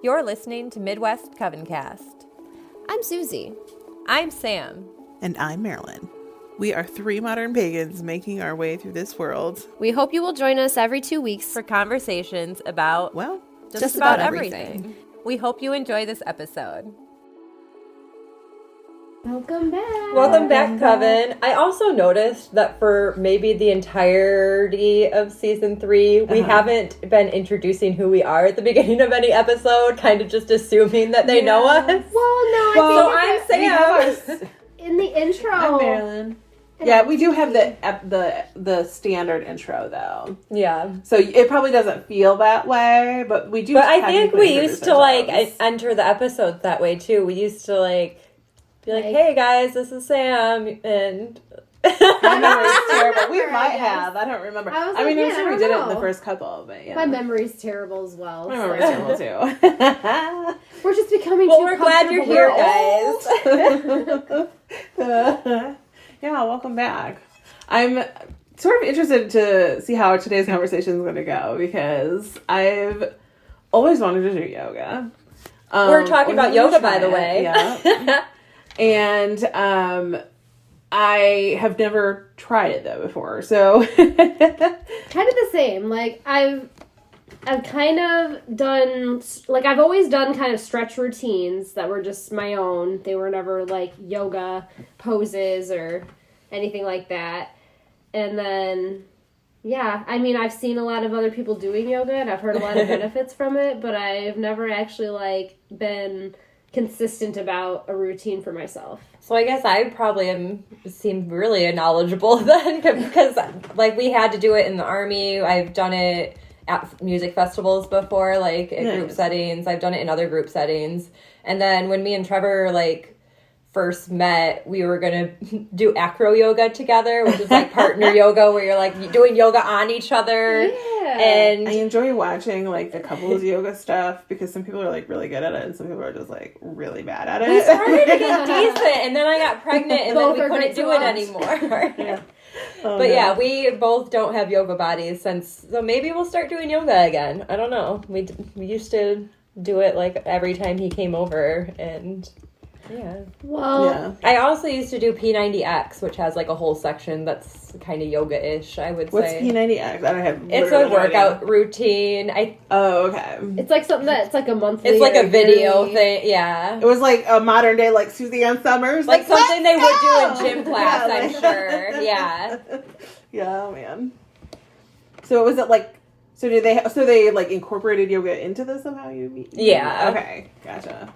You're listening to Midwest Coven Cast. I'm Susie. I'm Sam. And I'm Marilyn. We are three modern pagans making our way through this world. We hope you will join us every 2 weeks For conversations about, Well, just about everything. We hope you enjoy this episode. Welcome back. Welcome back, Coven. I also noticed that for maybe the entirety of season 3, we haven't been introducing who we are at the beginning of any episode, kind of just assuming that they know us. Well, no, So I I'm think Sam. in the intro. I'm Marilyn. Yeah, we do have the standard intro though. Yeah. So it probably doesn't feel that way, but we do. But I think we technically used to, like, introduce enter the episodes that way, too. We used to, like, be like, hey, guys, this is Sam, and... My memory's terrible. We remember, might I guess. have. I don't remember. I was I mean, like, I'm yeah, sure I we did don't it in the know. first couple, but yeah. My memory's terrible as well. My so- memory's terrible too. We're just becoming Well, too we're glad you're here, guys. Yeah, welcome back. I'm sort of interested to see how today's conversation is going to go because I've always wanted to do yoga. We're talking about always yoga, wanted to by the try way. it, yeah. And I have never tried it though before, so Kind of the same. Like I've kind of done, like I've always done kind of stretch routines that were just my own. They were never like yoga poses or anything like that. And then, yeah, I mean, I've seen a lot of other people doing yoga and I've heard a lot of benefits from it, but I've never actually like been consistent about a routine for myself. So I guess I probably seem really knowledgeable then, because, like, we had to do it in the Army. I've done it at music festivals before, like, at group settings. I've done it in other group settings. And then when me and Trevor, like, first met, we were gonna do acro yoga together, which is like partner yoga, where you're like doing yoga on each other. Yeah. And I enjoy watching like the couples yoga stuff because some people are like really good at it and some people are just like really bad at it. we started to get decent, and then I got pregnant, and Both then are we couldn't great to do it watch. anymore. Yeah. But yeah, we both don't have yoga bodies so maybe we'll start doing yoga again. I don't know. We used to do it like every time he came over, and yeah. Well, Yeah. I also used to do P90X, which has like a whole section that's kind of yoga-ish, I would What's say. P90X? I don't have. It's a literally no workout idea. routine. Oh, okay. it's like something it's like a monthly. It's like or a video yearly- thing, yeah. It was like a modern day like Susie Ann Summers, Like something they would "Let's do in go!" gym class, Yeah, I'm like- sure. Yeah. Yeah, man. So was it like? So did they? So they like incorporated yoga into this somehow? Yeah. Okay, gotcha.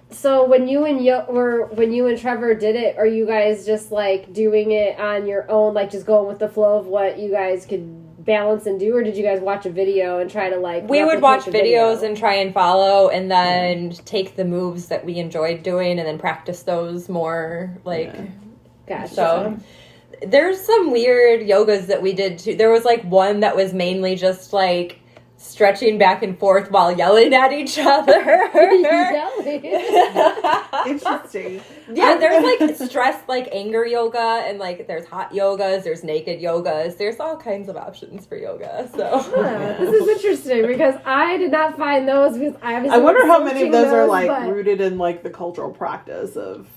So when you and Trevor did it, are you guys just like doing it on your own, like just going with the flow of what you guys could balance and do, or did you guys watch a video and try to like? We would replicate watch the videos video? and try and follow, and then take the moves that we enjoyed doing and then practice those more, like... Gotcha. So there's some weird yogas that we did too. There was like one that was mainly just like stretching back and forth while yelling at each other. Yelling. Interesting. Yeah, there's like stress, like anger yoga, and like there's hot yogas, there's naked yogas, there's all kinds of options for yoga. So This is interesting because I did not find those because I wonder how many of those are like but... rooted in like the cultural practice of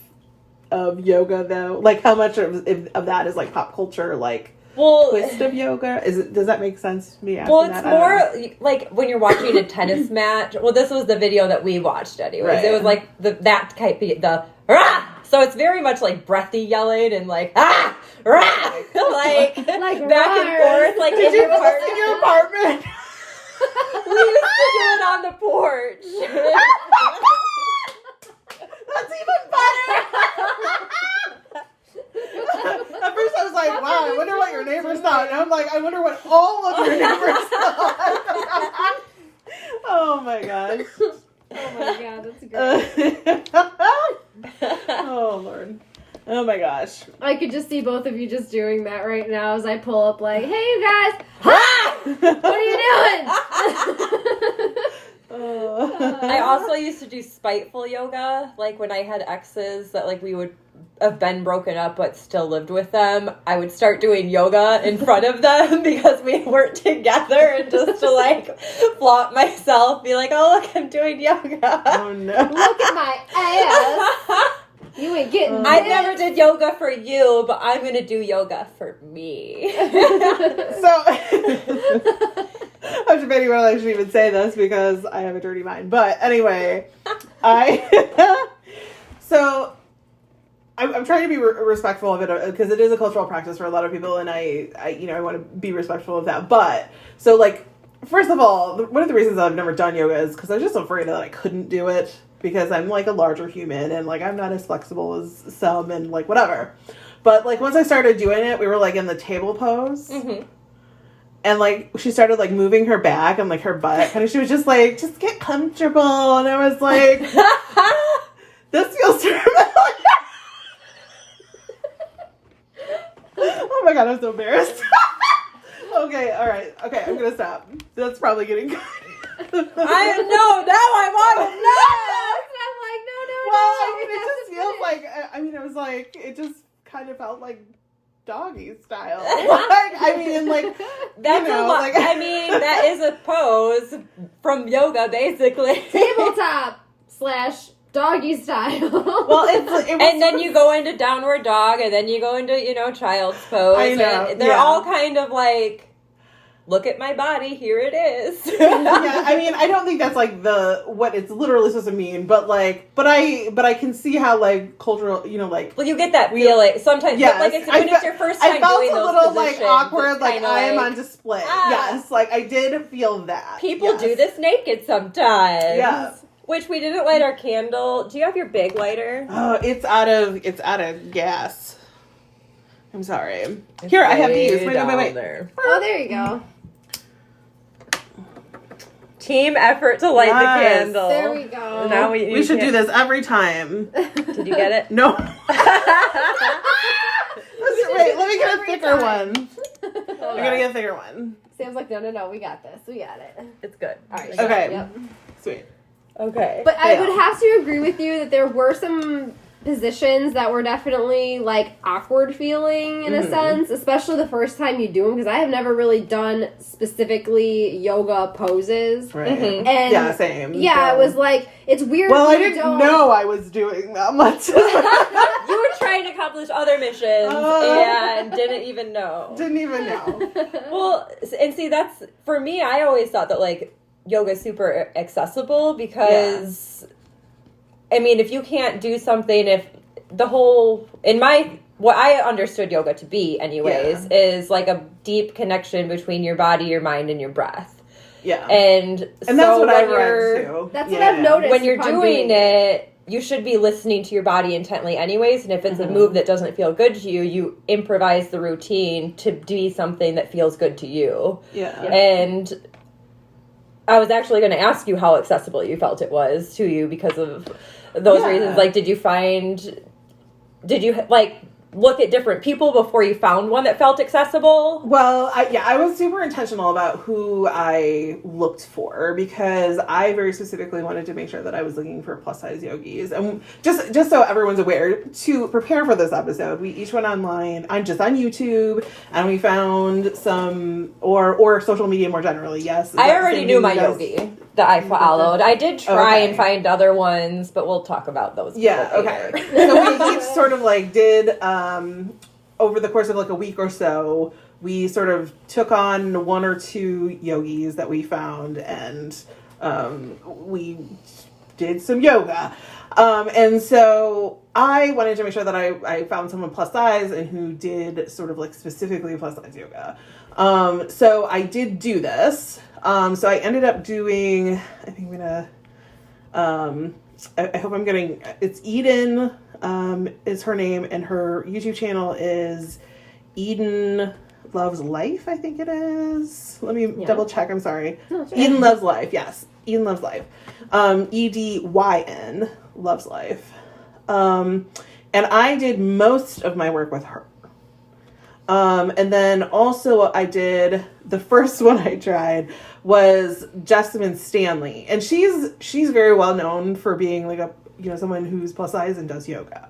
yoga though. Like how much of that is like pop culture like twist of yoga? Does that make sense to me? Well, it's more like when you're watching a tennis match. Well, this was the video that we watched anyways. Right. It was like that type the rah! So it's very much like breathy yelling and like ah rah! like back and forth like Did in you your put this in your apartment? We used to do it on the porch. That's even better. At first I was like, wow, I wonder what your neighbors thought. And I'm like, I wonder what all of your neighbors thought. Oh my gosh. Oh my god, that's great. Oh Lord. Oh my gosh. I could just see both of you just doing that right now as I pull up like, hey you guys, what are you doing? I also used to do spiteful yoga, like when I had exes that like we would have been broken up but still lived with them, I would start doing yoga in front of them because we weren't together, and just to like flaunt myself, be like, oh look, I'm doing yoga. Oh no. Look at my ass. You ain't getting I never did yoga for you, but I'm gonna do yoga for me. So I'm debating whether I should even say this because I have a dirty mind. But anyway, so I'm trying to be respectful of it because it is a cultural practice for a lot of people, and I want to be respectful of that. But so like, first of all, one of the reasons I've never done yoga is because I was just afraid that I couldn't do it because I'm like a larger human and like I'm not as flexible as some and like whatever. But like once I started doing it, we were like in the table pose. Mm-hmm. And, like, she started, like, moving her back and, like, her butt. And she was just like, just get comfortable. And I was like, this feels familiar. Oh, my God, I'm so embarrassed. Okay, all right. Okay, I'm going to stop. That's probably getting good. I know. Now I want to know. I'm like, no. Well, I mean, it just feels like, I mean, it was like, it just kind of felt like doggy style. Like, I mean, like, that's a lot. Like, I mean, that is a pose from yoga, basically. Tabletop / doggy style. Well, and then you go into downward dog, and then you go into, child's pose. I know. And they're all kind of like, look at my body, here it is. Yeah, I mean, I don't think that's like what it's literally supposed to mean, but like, but I can see how like cultural, like. Well, you get that feeling sometimes. Yes, but like when it's your first time doing those I felt a little positions, like awkward, like I am like, on display. Yes, like I did feel that. People do this naked sometimes. Yeah. Which we didn't light our candle. Do you have your big lighter? Oh, it's out of gas. I'm sorry. Here, I have these. Wait. Oh, there you go. Team effort to light the candle. There we go. Now we should do this every time. Did you get it? No. Wait, let me get a thicker one. I'm gonna get a thicker one. Sam's like, no, we got this. We got it. It's good. All right. Okay. Yep. Sweet. Okay. But I would have to agree with you that there were some positions that were definitely like awkward feeling in a sense, especially the first time you do them, because I have never really done specifically yoga poses. Right. And yeah, same. Yeah, it was like, it's weird. Well, I didn't know I was doing that much. You were trying to accomplish other missions and didn't even know. Didn't even know. Well, and see, that's, for me, I always thought that like yoga is super accessible because I mean, if you can't do something, if the whole, what I understood yoga to be anyways, is like a deep connection between your body, your mind, and your breath. Yeah. And so that's what I read too. That's what I've noticed. When you're doing it, you should be listening to your body intently anyways, and if it's a move that doesn't feel good to you, you improvise the routine to be something that feels good to you. Yeah. And I was actually going to ask you how accessible you felt it was to you because of those reasons. Like, did you like look at different people before you found one that felt accessible? Well, I was super intentional about who I looked for because I very specifically wanted to make sure that I was looking for plus size yogis. And just so everyone's aware, to prepare for this episode, we each went online. I'm just on YouTube, and we found some or social media more generally. Yes, I already knew my yogi that I followed. I did try and find other ones, but we'll talk about those. Yeah. Okay. So we each sort of like did. Over the course of like a week or so, we sort of took on one or two yogis that we found, and we did some yoga. And so I wanted to make sure that I found someone plus size and who did sort of like specifically plus size yoga. So I did do this. So I ended up doing, I think I'm gonna, I hope I'm getting, it's Eden, is her name, and her YouTube channel is Eden Loves Life, I think it is. Let me double check, I'm sorry. No, sure. Eden Loves Life, yes. Eden Loves Life. EDYN Loves Life. And I did most of my work with her. And then also I did, the first one I tried was Jessamine Stanley. And she's very well known for being like someone who's plus size and does yoga.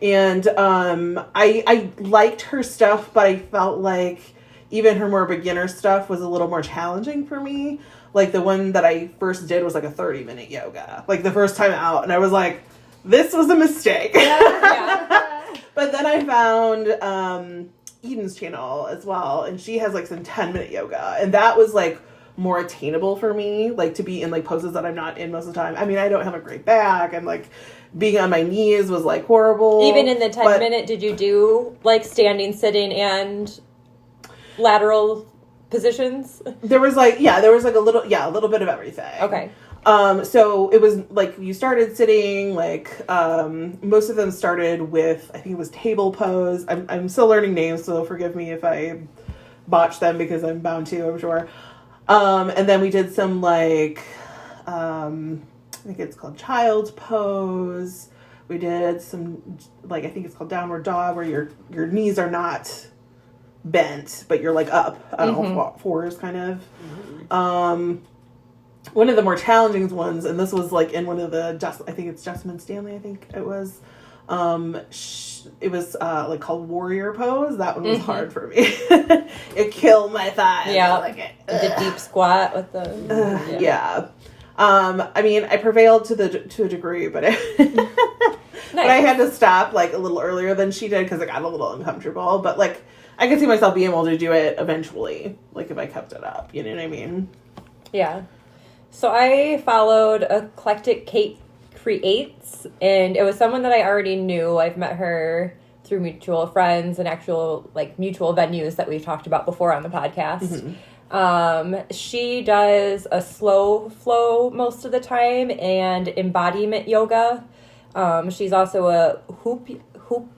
And I liked her stuff, but I felt like even her more beginner stuff was a little more challenging for me. Like the one that I first did was like a 30-minute yoga, like the first time out, and I was like, this was a mistake. Yeah. But then I found Eden's channel as well, and she has like some 10-minute yoga, and that was like more attainable for me, like to be in like poses that I'm not in most of the time. I mean, I don't have a great back, and like being on my knees was like horrible. Even in the 10-minute, did you do like standing, sitting, and lateral positions? There was like a little bit of everything. Okay. So it was like you started sitting, like most of them started with, I think it was table pose. I'm still learning names, so forgive me if I botch them because I'm bound to, I'm sure. And then we did some like I think it's called child's pose. We did some like, I think it's called downward dog, where your knees are not bent, but you're like up on all fours kind of. One of the more challenging ones, and this was like in one of the I think it's Jessamine Stanley, I think it was. It was like called warrior pose. That one was hard for me. It killed my thighs. Yeah, like the deep squat with the yeah. I mean, I prevailed to a degree, but but I had to stop like a little earlier than she did because it got a little uncomfortable. But like, I could see myself being able to do it eventually, like if I kept it up. You know what I mean? Yeah. So I followed Eclectic Kate Creates, and it was someone that I already knew. I've met her through mutual friends and actual like mutual venues that we've talked about before on the podcast. She does a slow flow most of the time and embodiment yoga. She's also a hoop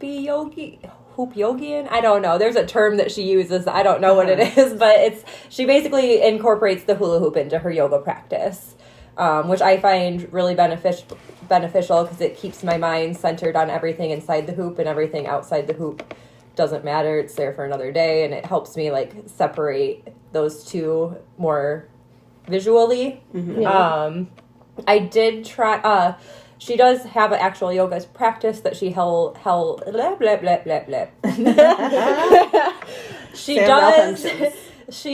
yogian. I don't know. There's a term that she uses. I don't know what it is, but she basically incorporates the hula hoop into her yoga practice, which I find really beneficial because it keeps my mind centered on everything inside the hoop, and everything outside the hoop doesn't matter. It's there for another day, and it helps me like separate those two more visually. I did try. She does have an actual yoga practice that she held blah, blah, blah, blah, blah. She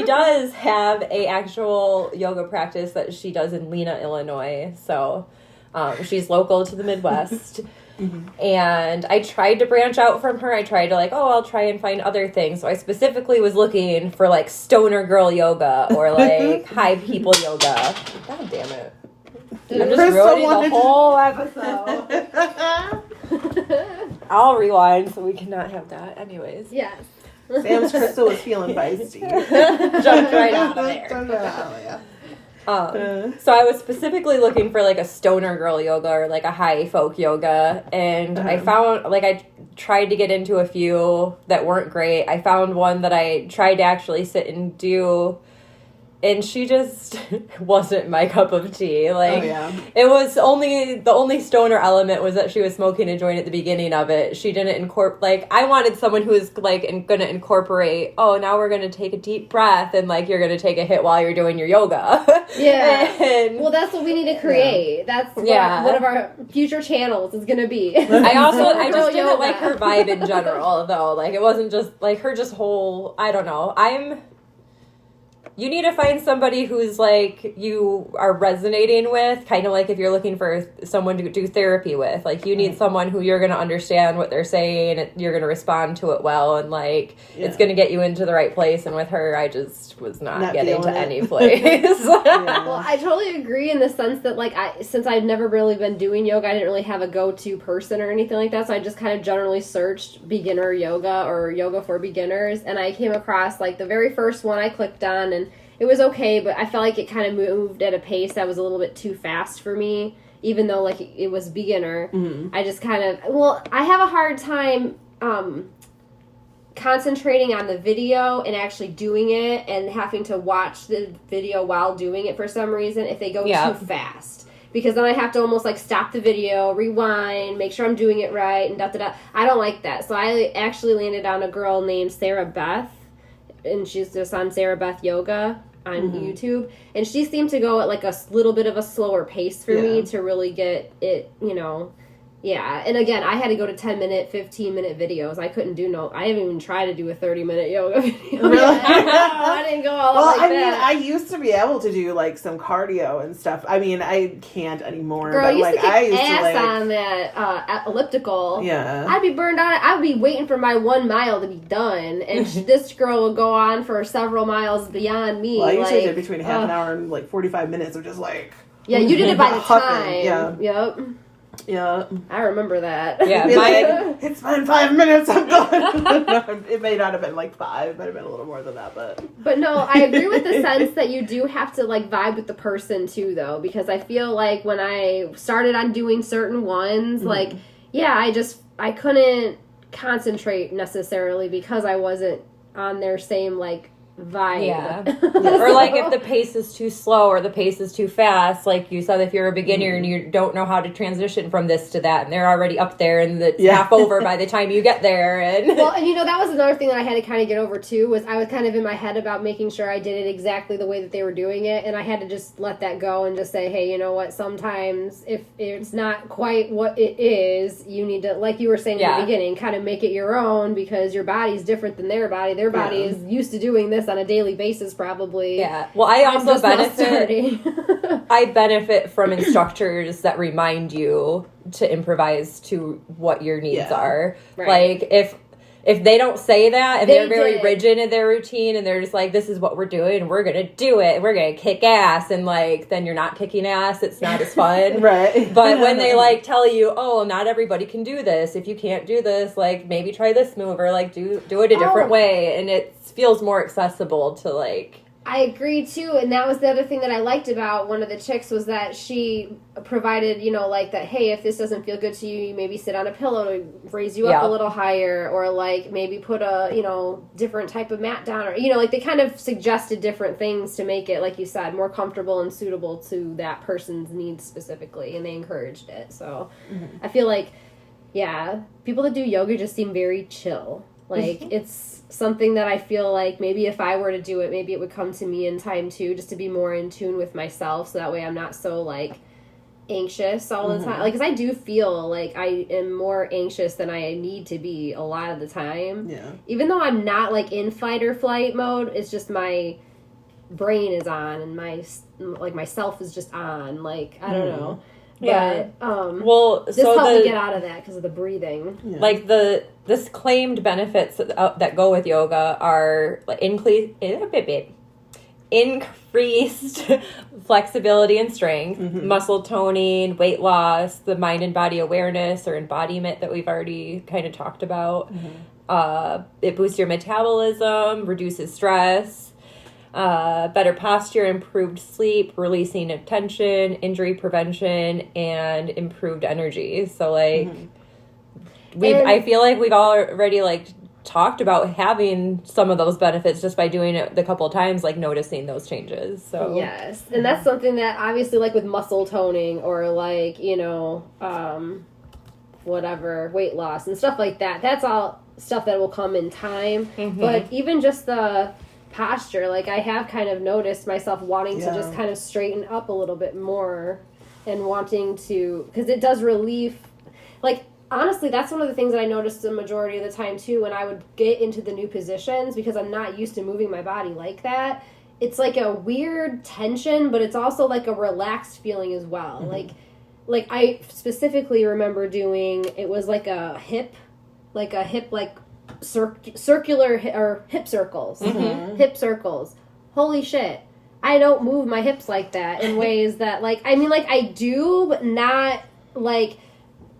does have a actual yoga practice that she does in Lena, Illinois. So she's local to the Midwest. And I tried to branch out from her. I tried to like, I'll try and find other things. So I specifically was looking for like stoner girl yoga or like high people yoga. God damn it. I'm just ruining the whole episode. I'll rewind so we cannot have that. Anyways. Yes. Sam's Crystal was feeling feisty. Jumped right out of there. So I was specifically looking for like a stoner girl yoga or like a high folk yoga, and I found like I tried to get into a few that weren't great. I found one that I tried to actually sit and do, and she just wasn't my cup of tea. Like, it was the only stoner element was that she was smoking a joint at the beginning of it. She didn't incorporate, like, I wanted someone who was, like, going to incorporate, now we're going to take a deep breath, and, like, you're going to take a hit while you're doing your yoga. Yeah. Well, that's what we need to create. Yeah. That's what one of our future channels is going to be. I just didn't like her vibe in general, though. Like, it wasn't just, like, her just whole, I don't know. You need to find somebody who's, like, you are resonating with, kind of like if you're looking for someone to do therapy with. Like, you need someone who you're going to understand what they're saying, and you're going to respond to it well, and, like, it's going to get you into the right place. And with her, I just was not getting to any place. Well, I totally agree in the sense that, like, since I've never really been doing yoga, I didn't really have a go-to person or anything like that, so I just kind of generally searched beginner yoga or yoga for beginners, and I came across, like, the very first one I clicked on, and it was okay, but I felt like it kind of moved at a pace that was a little bit too fast for me, even though, like, it was beginner. I just kind of, I have a hard time concentrating on the video and actually doing it and having to watch the video while doing it for some reason if they go too fast. Because then I have to almost, like, stop the video, rewind, make sure I'm doing it right, and da-da-da. I don't like that. So I actually landed on a girl named Sarah Beth, and she's just on Sarah Beth Yoga on YouTube, and she seemed to go at like a little bit of a slower pace for me to really get it, Yeah, and again, I had to go to 10-minute, 15-minute videos. I couldn't I haven't even tried to do a 30-minute yoga video. Really? I didn't go all out like that. I used to be able to do like some cardio and stuff. I mean, I can't anymore. Girl, but I used like to kick I used ass to like on that elliptical. Yeah. I'd be burned out. I would be waiting for my 1 mile to be done, and this girl would go on for several miles beyond me. Well, I usually did between half an hour and like 45 minutes of just like. Yeah, you did it by the huffing. time. Yeah. Yep. Yeah. I remember that. Yeah, it's been 5 minutes, I'm done. It may not have been like 5, it might have been a little more than that, But no, I agree with the sense that you do have to like vibe with the person too, though, because I feel like when I started on doing certain ones, like, yeah, I couldn't concentrate necessarily because I wasn't on their same like vibe. Yeah. Or like if the pace is too slow or the pace is too fast, like you said, if you're a beginner and you don't know how to transition from this to that, and they're already up there and it's half over by the time you get there. And well, and that was another thing that I had to kind of get over too, was I was kind of in my head about making sure I did it exactly the way that they were doing it, and I had to just let that go and just say, hey, you know what, sometimes if it's not quite what it is, you need to, like you were saying in the beginning, kind of make it your own, because your body's different than their body. Their body is used to doing this on a daily basis, probably. Yeah. Well, I also benefit. I benefit from instructors that remind you to improvise to what your needs are. Right. Like if they don't say that and they're very rigid in their routine and they're just like, this is what we're doing and we're gonna do it and we're gonna kick ass, and like then you're not kicking ass, it's not as fun. Right. But when they like tell you, oh, not everybody can do this, if you can't do this, like maybe try this move, or like do it a different way, and it feels more accessible to like. I agree too, and that was the other thing that I liked about one of the chicks, was that she provided, like that, hey, if this doesn't feel good to you, you maybe sit on a pillow to raise you up a little higher, or like maybe put a, different type of mat down, or, like they kind of suggested different things to make it, like you said, more comfortable and suitable to that person's needs specifically, and they encouraged it. So I feel like, people that do yoga just seem very chill. Like, it's something that I feel like maybe if I were to do it, maybe it would come to me in time too, just to be more in tune with myself, so that way I'm not so like anxious all the time. Like, because I do feel like I am more anxious than I need to be a lot of the time. Yeah. Even though I'm not like in fight or flight mode, it's just my brain is on and my self is just on. Like, I don't know. Yeah. But, this helped me get out of that because of the breathing. Yeah. Like this claimed benefits that go with yoga are increased flexibility and strength, muscle toning, weight loss, the mind and body awareness or embodiment that we've already kind of talked about. It boosts your metabolism, reduces stress. Better posture, improved sleep, releasing of tension, injury prevention, and improved energy. So, like, I feel like we've already, like, talked about having some of those benefits just by doing it the couple of times, like, noticing those changes. So yes, and that's something that, obviously, like, with muscle toning or, like, whatever, weight loss and stuff like that, that's all stuff that will come in time. But even just the posture, like I have kind of noticed myself wanting to just kind of straighten up a little bit more, and wanting to, because it does relieve, like, honestly, that's one of the things that I noticed the majority of the time too, when I would get into the new positions, because I'm not used to moving my body like that. It's like a weird tension, but it's also like a relaxed feeling as well. Like I specifically remember doing, it was like a hip circular or hip circles. Hip circles. Holy shit. I don't move my hips like that in ways that, like, I mean, like, I do, but not, like,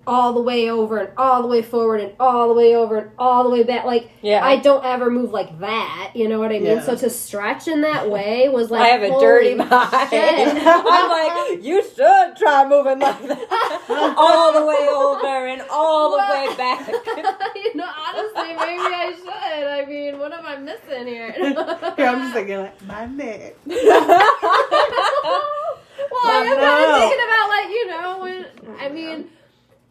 all the way over and all the way forward and all the way over and all the way back. Like, I don't ever move like that. You know what I mean? Yeah. So to stretch in that way was like, I have a dirty mind. I'm like, you should try moving like that. All the way over and all the way back. Honestly, maybe I should. I mean, what am I missing here? I'm just thinking, like, my neck. I'm kind of thinking about, like,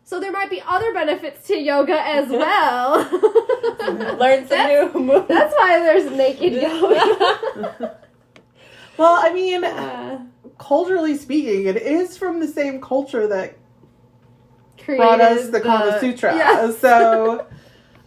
so there might be other benefits to yoga as well. Learn some new moves. That's why there's naked yoga. Well, I mean, culturally speaking, it is from the same culture that brought us the Kama Sutra. Yes. So,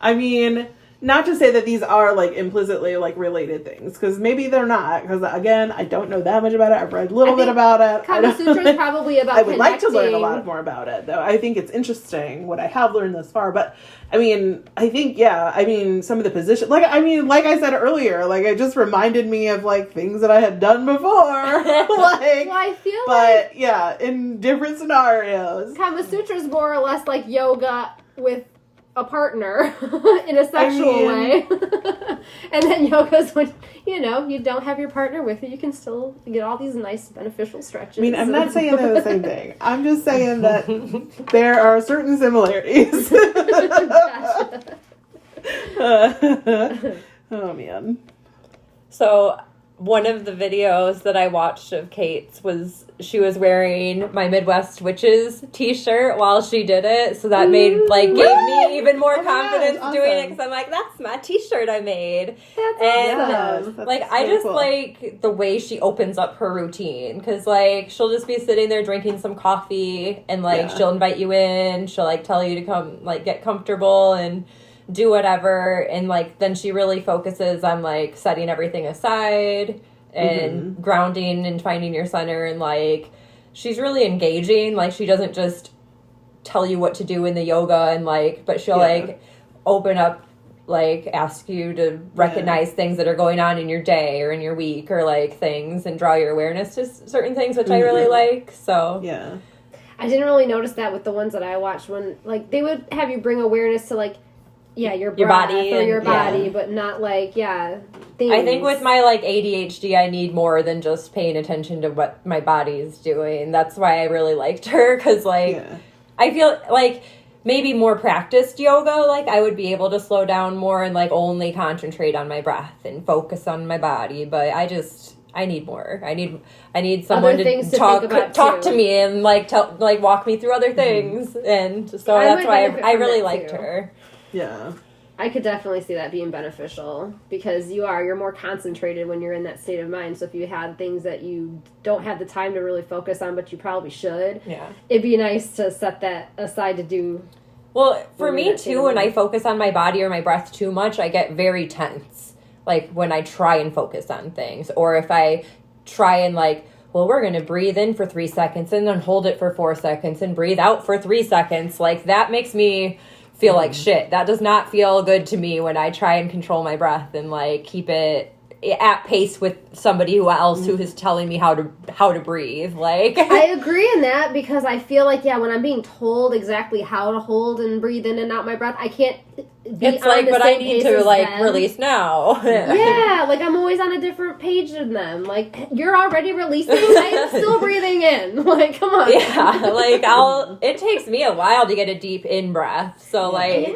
I mean, not to say that these are like implicitly like related things, because maybe they're not. Because again, I don't know that much about it. I've read a little bit about it. Kama Sutra is probably about. I would like to learn a lot more about it, though. I think it's interesting what I have learned thus far. But I mean, I think some of the position, like I said earlier, like it just reminded me of like things that I had done before. Like, well, I feel but yeah, in different scenarios. Kama Sutra is more or less like yoga with a partner in a sexual way. And then yoga's when, you don't have your partner with you. You can still get all these nice beneficial stretches. I mean, I'm not saying they're the same thing. I'm just saying that there are certain similarities. Oh, man. So one of the videos that I watched of Kate's was she was wearing my Midwest Witches t-shirt while she did it. So that gave me even more confidence doing it, because I'm like, that's my t-shirt I made. That's and awesome. I just like the way she opens up her routine, because like she'll just be sitting there drinking some coffee and like she'll invite you in. She'll like tell you to come like get comfortable and do whatever, and like then she really focuses on like setting everything aside and grounding and finding your center, and like she's really engaging. Like she doesn't just tell you what to do in the yoga and like, but she'll like open up, like ask you to recognize things that are going on in your day or in your week, or like things, and draw your awareness to certain things, which I really like. So yeah, I didn't really notice that with the ones that I watched, when like they would have you bring awareness to like your body or your and, body, but not like things. I think with my like ADHD, I need more than just paying attention to what my body is doing. That's why I really liked her, because like I feel like maybe more practiced yoga, like I would be able to slow down more and like only concentrate on my breath and focus on my body. But I need more. I need someone to talk to me and like walk me through other things, and so that's why I really liked her. Yeah. I could definitely see that being beneficial, because you're more concentrated when you're in that state of mind. So if you had things that you don't have the time to really focus on, but you probably should, it'd be nice to set that aside to do. Well, for me too, when I focus on my body or my breath too much, I get very tense. Like when I try and focus on things, or if I try and like, well, we're going to breathe in for 3 seconds and then hold it for 4 seconds and breathe out for 3 seconds. Like that makes me feel like shit. That does not feel good to me when I try and control my breath and like keep it at pace with somebody else who is telling me how to breathe. Like I agree in that, because I feel like when I'm being told exactly how to hold and breathe in and out my breath, I can't be it's on like, the but same I need pace to as like them. release now. Yeah, like I'm always on a different page than them. Like, you're already releasing, I am still breathing in. Like, come on. Yeah, like it takes me a while to get a deep in breath. So like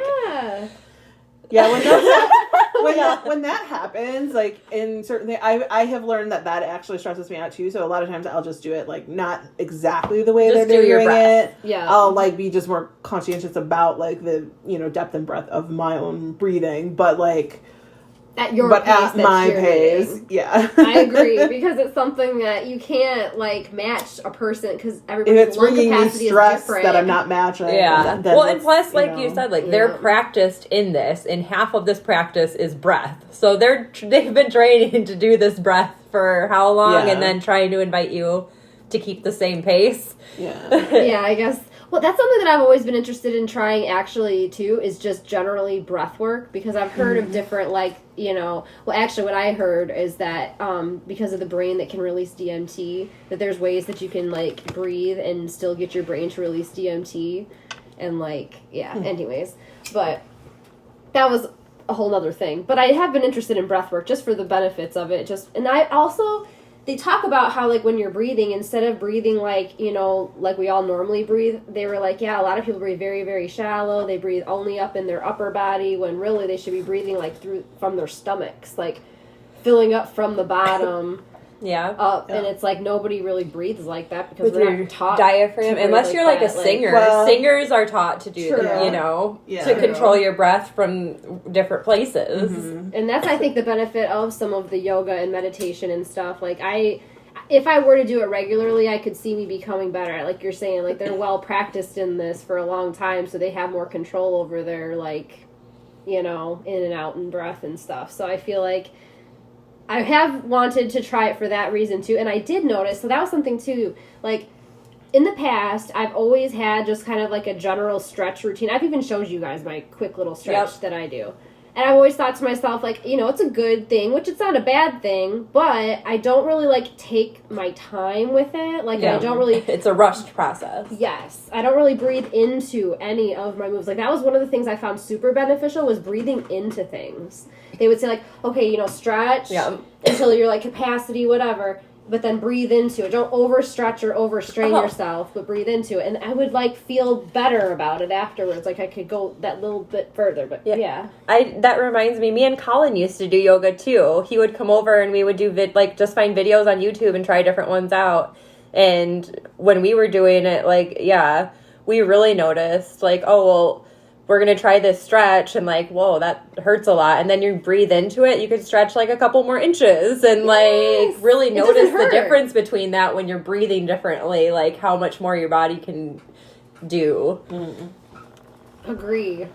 when that happens, like in certain things, I have learned that actually stresses me out too. So a lot of times I'll just do it like not exactly the way just they're do your doing breath. it. Yeah, I'll like be just more conscientious about like the depth and breadth of my own breathing, but like at your but pace, at my pace, reading. yeah. I agree, because it's something that you can't like match a person, because everybody's lung capacity is different. That I'm not matching. Yeah. Well, and plus, like you said, like they're practiced in this, and half of this practice is breath. So they've been training to do this breath for how long, and then trying to invite you to keep the same pace. Yeah. Yeah, I guess. Well, that's something that I've always been interested in trying, actually, too, is just generally breath work, because I've heard of different, like, well, actually, what I heard is that because of the brain that can release DMT, that there's ways that you can, like, breathe and still get your brain to release DMT, and, like, anyways. But that was a whole other thing. But I have been interested in breath work just for the benefits of it. And I also... They talk about how, like, when you're breathing, instead of breathing like, like we all normally breathe, they were like, a lot of people breathe very, very shallow. They breathe only up in their upper body, when really they should be breathing, like, from their stomachs, like, filling up from the bottom up. And it's like nobody really breathes like that, because we're not taught diaphragm, unless you're like a singer. Singers are taught to do that, to control your breath from different places. And that's, I think, the benefit of some of the yoga and meditation and stuff. Like, I if I were to do it regularly, I could see me becoming better. Like you're saying, like they're well practiced in this for a long time, so they have more control over their, like, you know, in and out and breath and stuff. So I feel like I have wanted to try it for that reason too. And I did notice, so that was something too, like in the past, I've always had just kind of like a general stretch routine. I've even showed you guys my quick little stretch that I do. And I've always thought to myself, like, you know, it's a good thing, which it's not a bad thing, but I don't really, like, take my time with it. Like, I don't really... It's a rushed process. Yes. I don't really breathe into any of my moves. Like, that was one of the things I found super beneficial was breathing into things. They would say, like, okay, you know, stretch until you're, like, capacity, whatever, but then breathe into it. Don't overstretch or overstrain yourself, but breathe into it. And I would, like, feel better about it afterwards. Like, I could go that little bit further, but yeah. That reminds me and Colin used to do yoga, too. He would come over and we would do, just find videos on YouTube and try different ones out. And when we were doing it, like, we really noticed, like, oh, well, we're going to try this stretch, and, like, whoa, that hurts a lot. And then you breathe into it, you could stretch, like, a couple more inches, and, like, really notice the difference between that when you're breathing differently, like, how much more your body can do. Agree.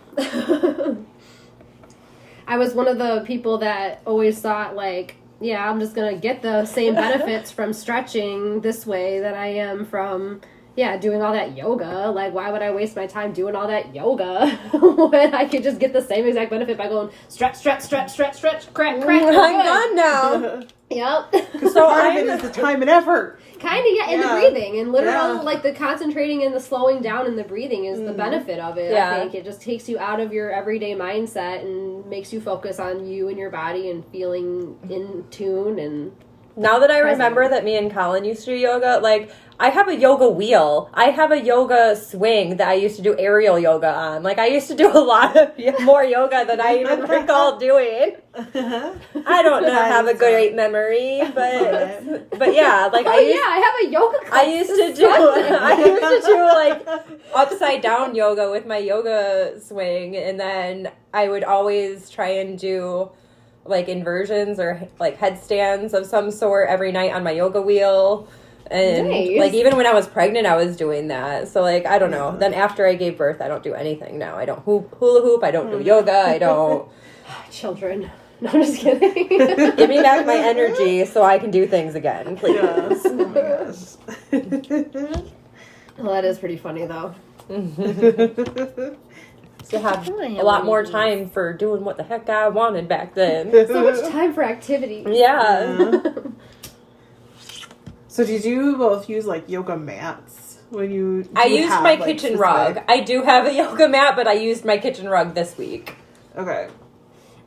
I was one of the people that always thought, like, yeah, I'm just going to get the same benefits from stretching this way that I am from... doing all that yoga. Like, why would I waste my time doing all that yoga when I could just get the same exact benefit by going stretch, stretch, stretch, stretch, stretch, crack. I'm done now. Yep. So part of it is the time and effort. Kind of, and the breathing. And literal, like, the concentrating and the slowing down and the breathing is the benefit of it, I think. It just takes you out of your everyday mindset and makes you focus on you and your body and feeling in tune and... Now that I remember that me and Colin used to do yoga, like, I have a yoga wheel. I have a yoga swing that I used to do aerial yoga on. Like, I used to do a lot of more yoga than I even recall doing. I don't have a great memory, but yeah, like I have a yoga class. I used to do like upside down yoga with my yoga swing, and then I would always try and do like inversions or like headstands of some sort every night on my yoga wheel. And like even when I was pregnant, I was doing that. So like, I don't know. Then after I gave birth, I don't do anything now. I don't hula hoop. I don't do yoga. I don't. Children. No, I'm just kidding. Give me back my energy so I can do things again, please. Yes. Oh my gosh. Well, that is pretty funny though. To have a lot more time for doing what the heck I wanted back then. So much time for activity. Yeah. So did you both use like yoga mats when you? I used my kitchen rug. I do have a yoga mat, but I used my kitchen rug this week. Okay.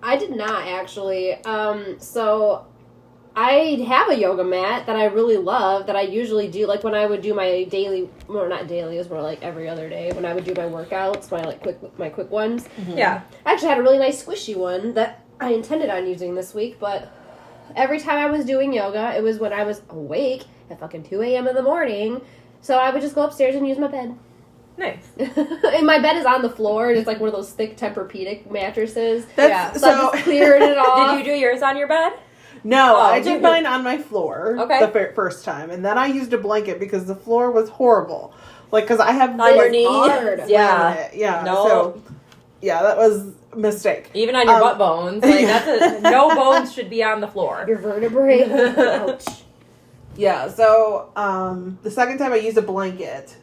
I did not actually. So I have a yoga mat that I really love that I usually do. Like when I would do my daily, well, not daily, it was more like every other day. When I would do my workouts, my quick ones. Mm-hmm. Yeah. I actually had a really nice squishy one that I intended on using this week, but every time I was doing yoga, it was when I was awake at fucking 2 a.m. in the morning. So I would just go upstairs and use my bed. Nice. And my bed is on the floor, and it's like one of those thick Tempur-Pedic mattresses. So I just cleared it off. Did you do yours on your bed? No, I did mine on my floor the first time, and then I used a blanket because the floor was horrible. Like, because I have on your knees. Yeah. No. So, yeah, that was a mistake. Even on your butt bones. Like no bones should be on the floor. Your vertebrae. Ouch. Yeah. So the second time I used a blanket.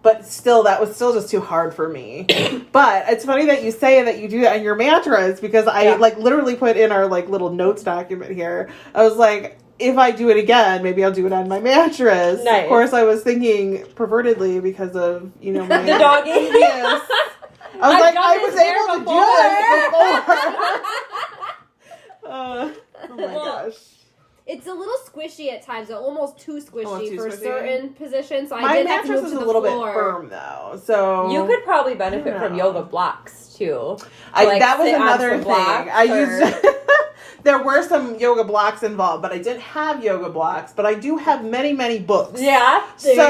But still, that was still just too hard for me. But it's funny that you say that you do that on your mattress because I like literally put in our like little notes document here. I was like, if I do it again, maybe I'll do it on my mattress. Nice. Of course, I was thinking pervertedly because of my the doggy. Yes. I was like, I was able to do this before. Oh my gosh. It's a little squishy at times, almost too swishy for certain positions. So my I did have to mattress move is to a the little floor. bit firm though, so You could probably benefit from yoga blocks too. That was another thing. I used. There were some yoga blocks involved, but I didn't have yoga blocks. But I do have many, many books. Yeah. There you go.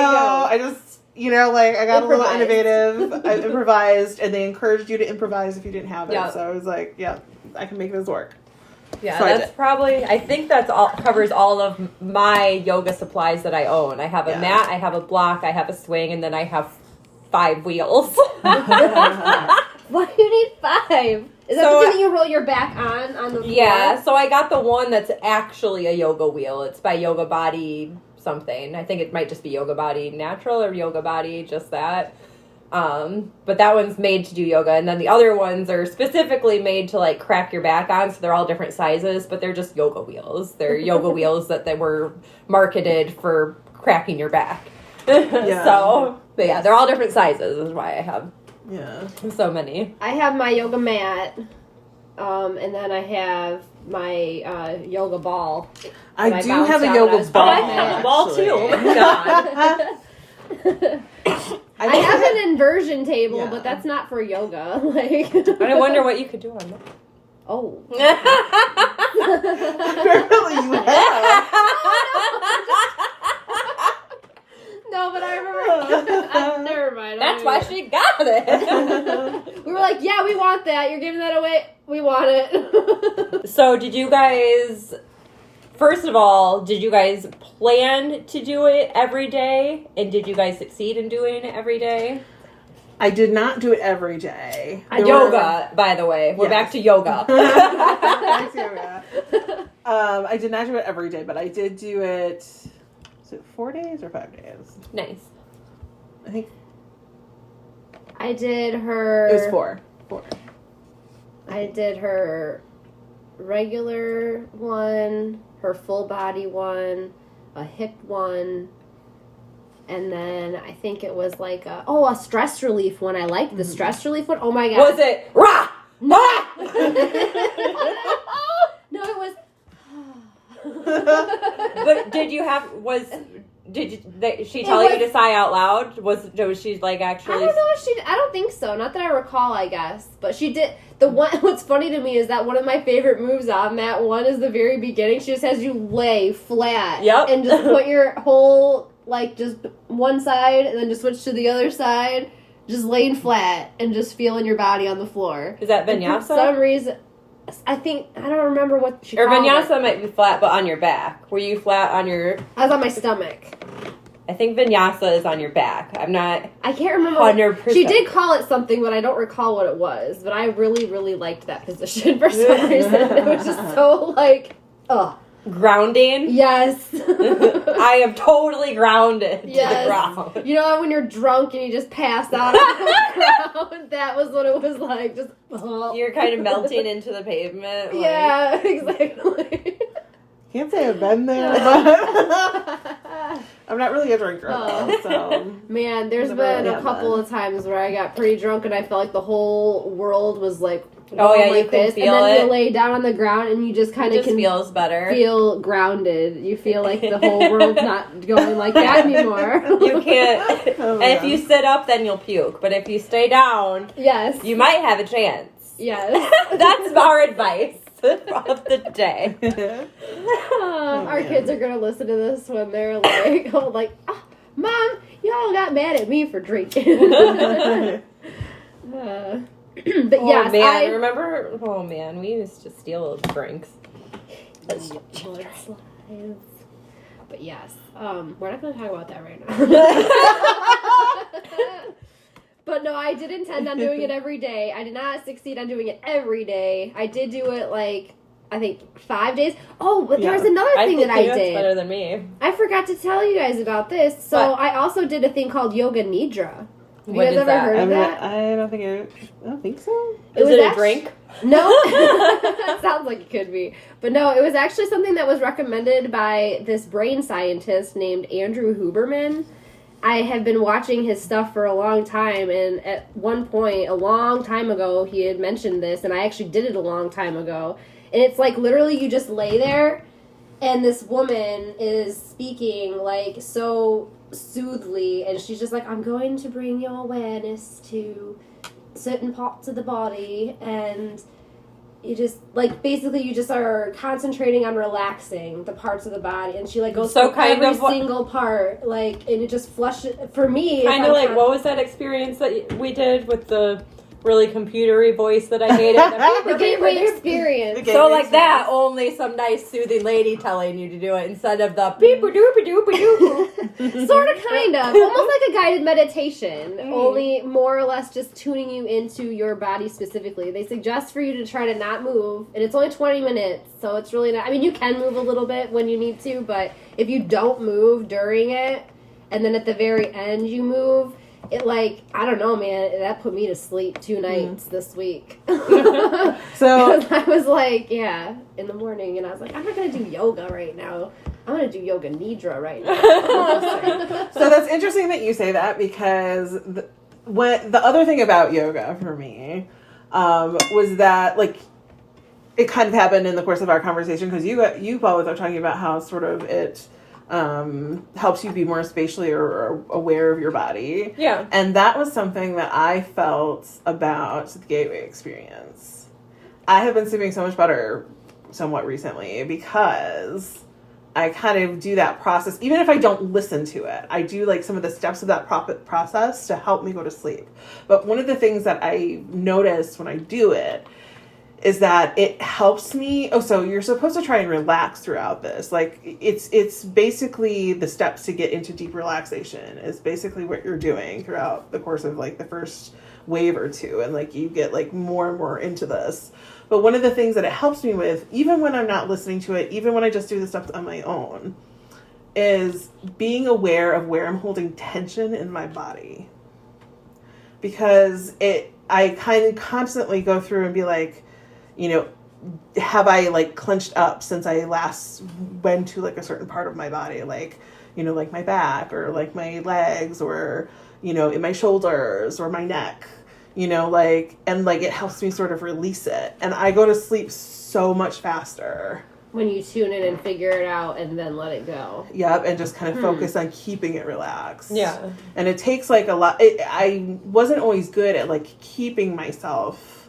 I just I got a little innovative. I improvised, and they encouraged you to improvise if you didn't have it. So I was like, yeah, I can make this work. Yeah, So that's probably, I think that's all, covers all of my yoga supplies that I own. I have a mat, I have a block, I have a swing, and then I have 5 wheels. Why do you need 5? Is that So, the thing that you roll your back on the floor? Yeah, so I got the one that's actually a yoga wheel. It's by Yoga Body something. I think it might just be Yoga Body Natural or Yoga Body, just that. But that one's made to do yoga, and then the other ones are specifically made to like crack your back on, so they're all different sizes, but they're just yoga wheels. They're yoga wheels that they were marketed for cracking your back. So, but yeah, they're all different sizes is why I have so many. I have my yoga mat, and then I have my yoga ball. I do have a yoga ball. I have a ball too. Oh my god. I have an inversion table, but that's not for yoga. Like, I wonder what you could do on that. Oh. Apparently you have. No, but I remember. Never mind. That's why she got it. We were like, yeah, we want that. You're giving that away. We want it. So, did you guys... First of all, did you guys plan to do it every day? And did you guys succeed in doing it every day? I did not do it every day. Yoga, by the way. We're back to yoga. Back to yoga. I did not do it every day, but I did do it... Was it 4 days or 5 days? Nice. I think I did her... it was 4. 4. I did her regular one, her full body one, a hip one, and then I think it was like a stress relief one. I liked the stress relief one. Oh my god. Was it rah? No. No, it was. But did you have she tell you to sigh out loud? Was she like actually? I don't know if I don't think so. Not that I recall, I guess. But she did. The one. What's funny to me is that one of my favorite moves on that one is the very beginning. She just has you lay flat. Yep. And just put your whole, like, just one side and then just switch to the other side. Just laying flat and just feeling your body on the floor. Is that And vinyasa? for some reason, I don't remember what she Or called vinyasa it. might be flat, but on your back. Were you flat on your... I was on my stomach. I think vinyasa is on your back. I'm not... I can't remember. 100%. She did call it something, but I don't recall what it was. But I really, really liked that position for some reason. It was just so, like, ugh. Grounding? Yes. I am totally grounded to the Yes. ground. You know when you're drunk and you just pass out on the ground? That was what it was like. Just, You're kind of melting into the pavement. Like... Yeah, exactly. Can't say I've been there, but I'm not really a drinker, so... Man, there's Never been really a couple of times where I got pretty drunk and I felt like the whole world was like, Oh yeah, like you can this, feel and then it. you lay down on the ground and you just kind of can feels better. feel grounded. You feel like the whole world's not going like that anymore. You can't. Oh, and if you sit up, then you'll puke. But if you stay down, Yes. you might have a chance. Yes. That's our advice of the day. Our kids are gonna listen to this when they're like, Mom, y'all got mad at me for drinking. But Oh yes, man, remember? Oh man, we used to steal drinks. Mudslides. But yes, we're not gonna talk about that right now. But no, I did intend on doing it every day. I did not succeed on doing it every day. I did do it I think 5 days. Oh, but there's another thing that I did. Better than me. I forgot to tell you guys about this. So What? I also did a thing called Yoga Nidra. Have What you guys is ever that? heard of that? I don't think so. Is it a drink? No. Sounds like it could be. But no, it was actually something that was recommended by this brain scientist named Andrew Huberman. I have been watching his stuff for a long time, and at one point, a long time ago, he had mentioned this, and I actually did it a long time ago. And it's like literally you just lay there, and this woman is speaking like so soothly, and she's just like, I'm going to bring your awareness to certain parts of the body, and you just like basically you just are concentrating on relaxing the parts of the body, and she like goes So through kind every of what- single part, like, and it just flushes for me. Kind of like what was that experience that we did with the really computery voice that I hated. The gateway experience. So like that, only some nice soothing lady telling you to do it instead of the beep doop doop doop. Sort of, kind of. Almost like a guided meditation, only more or less just tuning you into your body specifically. They suggest for you to try to not move, and it's only 20 minutes, so it's really not... I mean, you can move a little bit when you need to, but if you don't move during it, and then at the very end you move... It I don't know, man. That put me to sleep 2 nights this week. So I was like, in the morning, and I was like, I'm not gonna do yoga right now. I'm gonna do yoga nidra right now. So that's interesting that you say that, because the other thing about yoga for me was that it kind of happened in the course of our conversation, because you both are talking about how sort of it helps you be more spatially or aware of your body. Yeah. And that was something that I felt about the gateway experience. I have been sleeping so much better somewhat recently because I kind of do that process. Even if I don't listen to it, I do some of the steps of that process to help me go to sleep. But one of the things that I notice when I do it is that it helps me. Oh, so you're supposed to try and relax throughout this. It's basically the steps to get into deep relaxation is basically what you're doing throughout the course of the first wave or two. And you get more and more into this. But one of the things that it helps me with, even when I'm not listening to it, even when I just do the stuff on my own, is being aware of where I'm holding tension in my body. Because I kind of constantly go through and be have I clenched up since I last went to a certain part of my body, my back or my legs or, in my shoulders or my neck, and it helps me sort of release it. And I go to sleep so much faster. When you tune in and figure it out and then let it go. Yep, and just kind of focus on keeping it relaxed. Yeah. And it takes a lot. I wasn't always good at keeping myself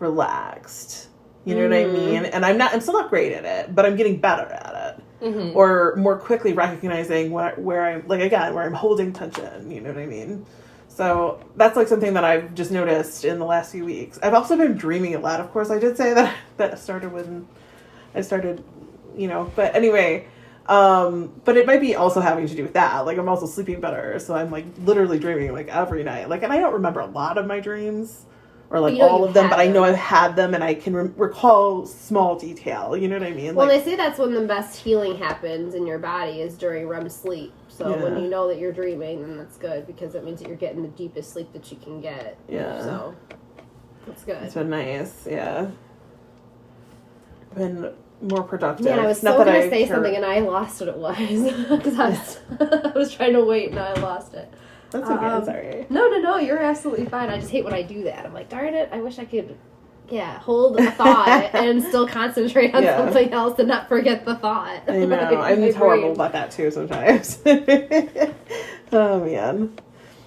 relaxed. You know what I mean? And I'm still not great at it, but I'm getting better at it. Mm-hmm. Or more quickly recognizing where I'm, where I'm holding tension. You know what I mean? So that's something that I've just noticed in the last few weeks. I've also been dreaming a lot. Of course, I did say that started when I started, but anyway, but it might be also having to do with that. I'm also sleeping better. So I'm literally dreaming every night. And I don't remember a lot of my dreams. Or all of them, but I know I've had them and I can recall small detail. You know what I mean? Well, they say that's when the best healing happens in your body is during REM sleep. So when you know that you're dreaming, then that's good because it means that you're getting the deepest sleep that you can get. Yeah. So that's good. It's been nice. Yeah. Been more productive. Yeah, I was so going to say something and I lost what it was because I was trying to wait and I lost it. That's okay. I'm sorry. No. You're absolutely fine. I just hate when I do that. I'm like, darn it. I wish I could, hold a thought and still concentrate on something else and not forget the thought. I know. I'm horrible about that too sometimes. Oh man.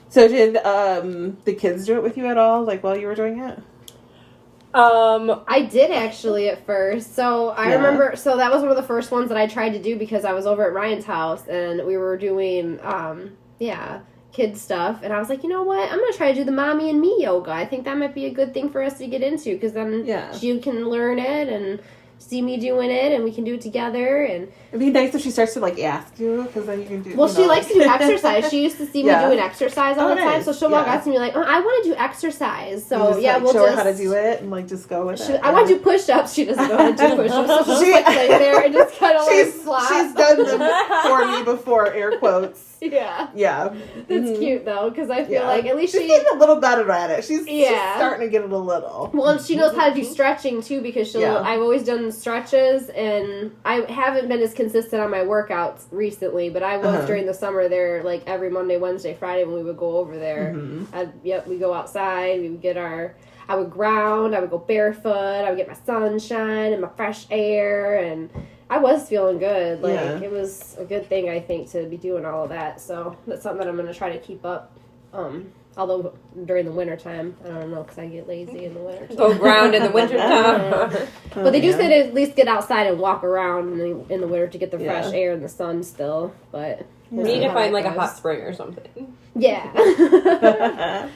So did the kids do it with you at all? While you were doing it? I did actually at first. So I remember. So that was one of the first ones that I tried to do because I was over at Ryan's house and we were doing, kid stuff, and I was like, you know what, I'm gonna try to do the mommy and me yoga. I think that might be a good thing for us to get into because then you can learn it and see me doing it and we can do it together. And it'd be nice if she starts to ask you because then you can do she likes to do exercise. She used to see me doing exercise all the time, so she'll walk up to me like, I want to do exercise. So we'll show her how to do it and just go with it. I want to do push-ups. She doesn't know how to do push-ups, so she'll just lay there and just kind of slap. She's done them for me before, air quotes. Yeah. That's cute though, because I feel like at least she's getting a little better at it. She's starting to get it a little. Well, and she knows how to do stretching too because I've always done stretches, and I haven't been as consistent on my workouts recently, but I was during the summer there every Monday, Wednesday, Friday when we would go over there. We go outside, we would get I would ground, I would go barefoot, I would get my sunshine and my fresh air, and I was feeling good. It was a good thing, I think, to be doing all of that. So that's something that I'm going to try to keep up. Although during the winter time, I don't know, because I get lazy in the winter. Go ground in the winter time. But they do say to at least get outside and walk around in the winter to get the fresh air and the sun still. But we need to find a hot spring or something. Yeah.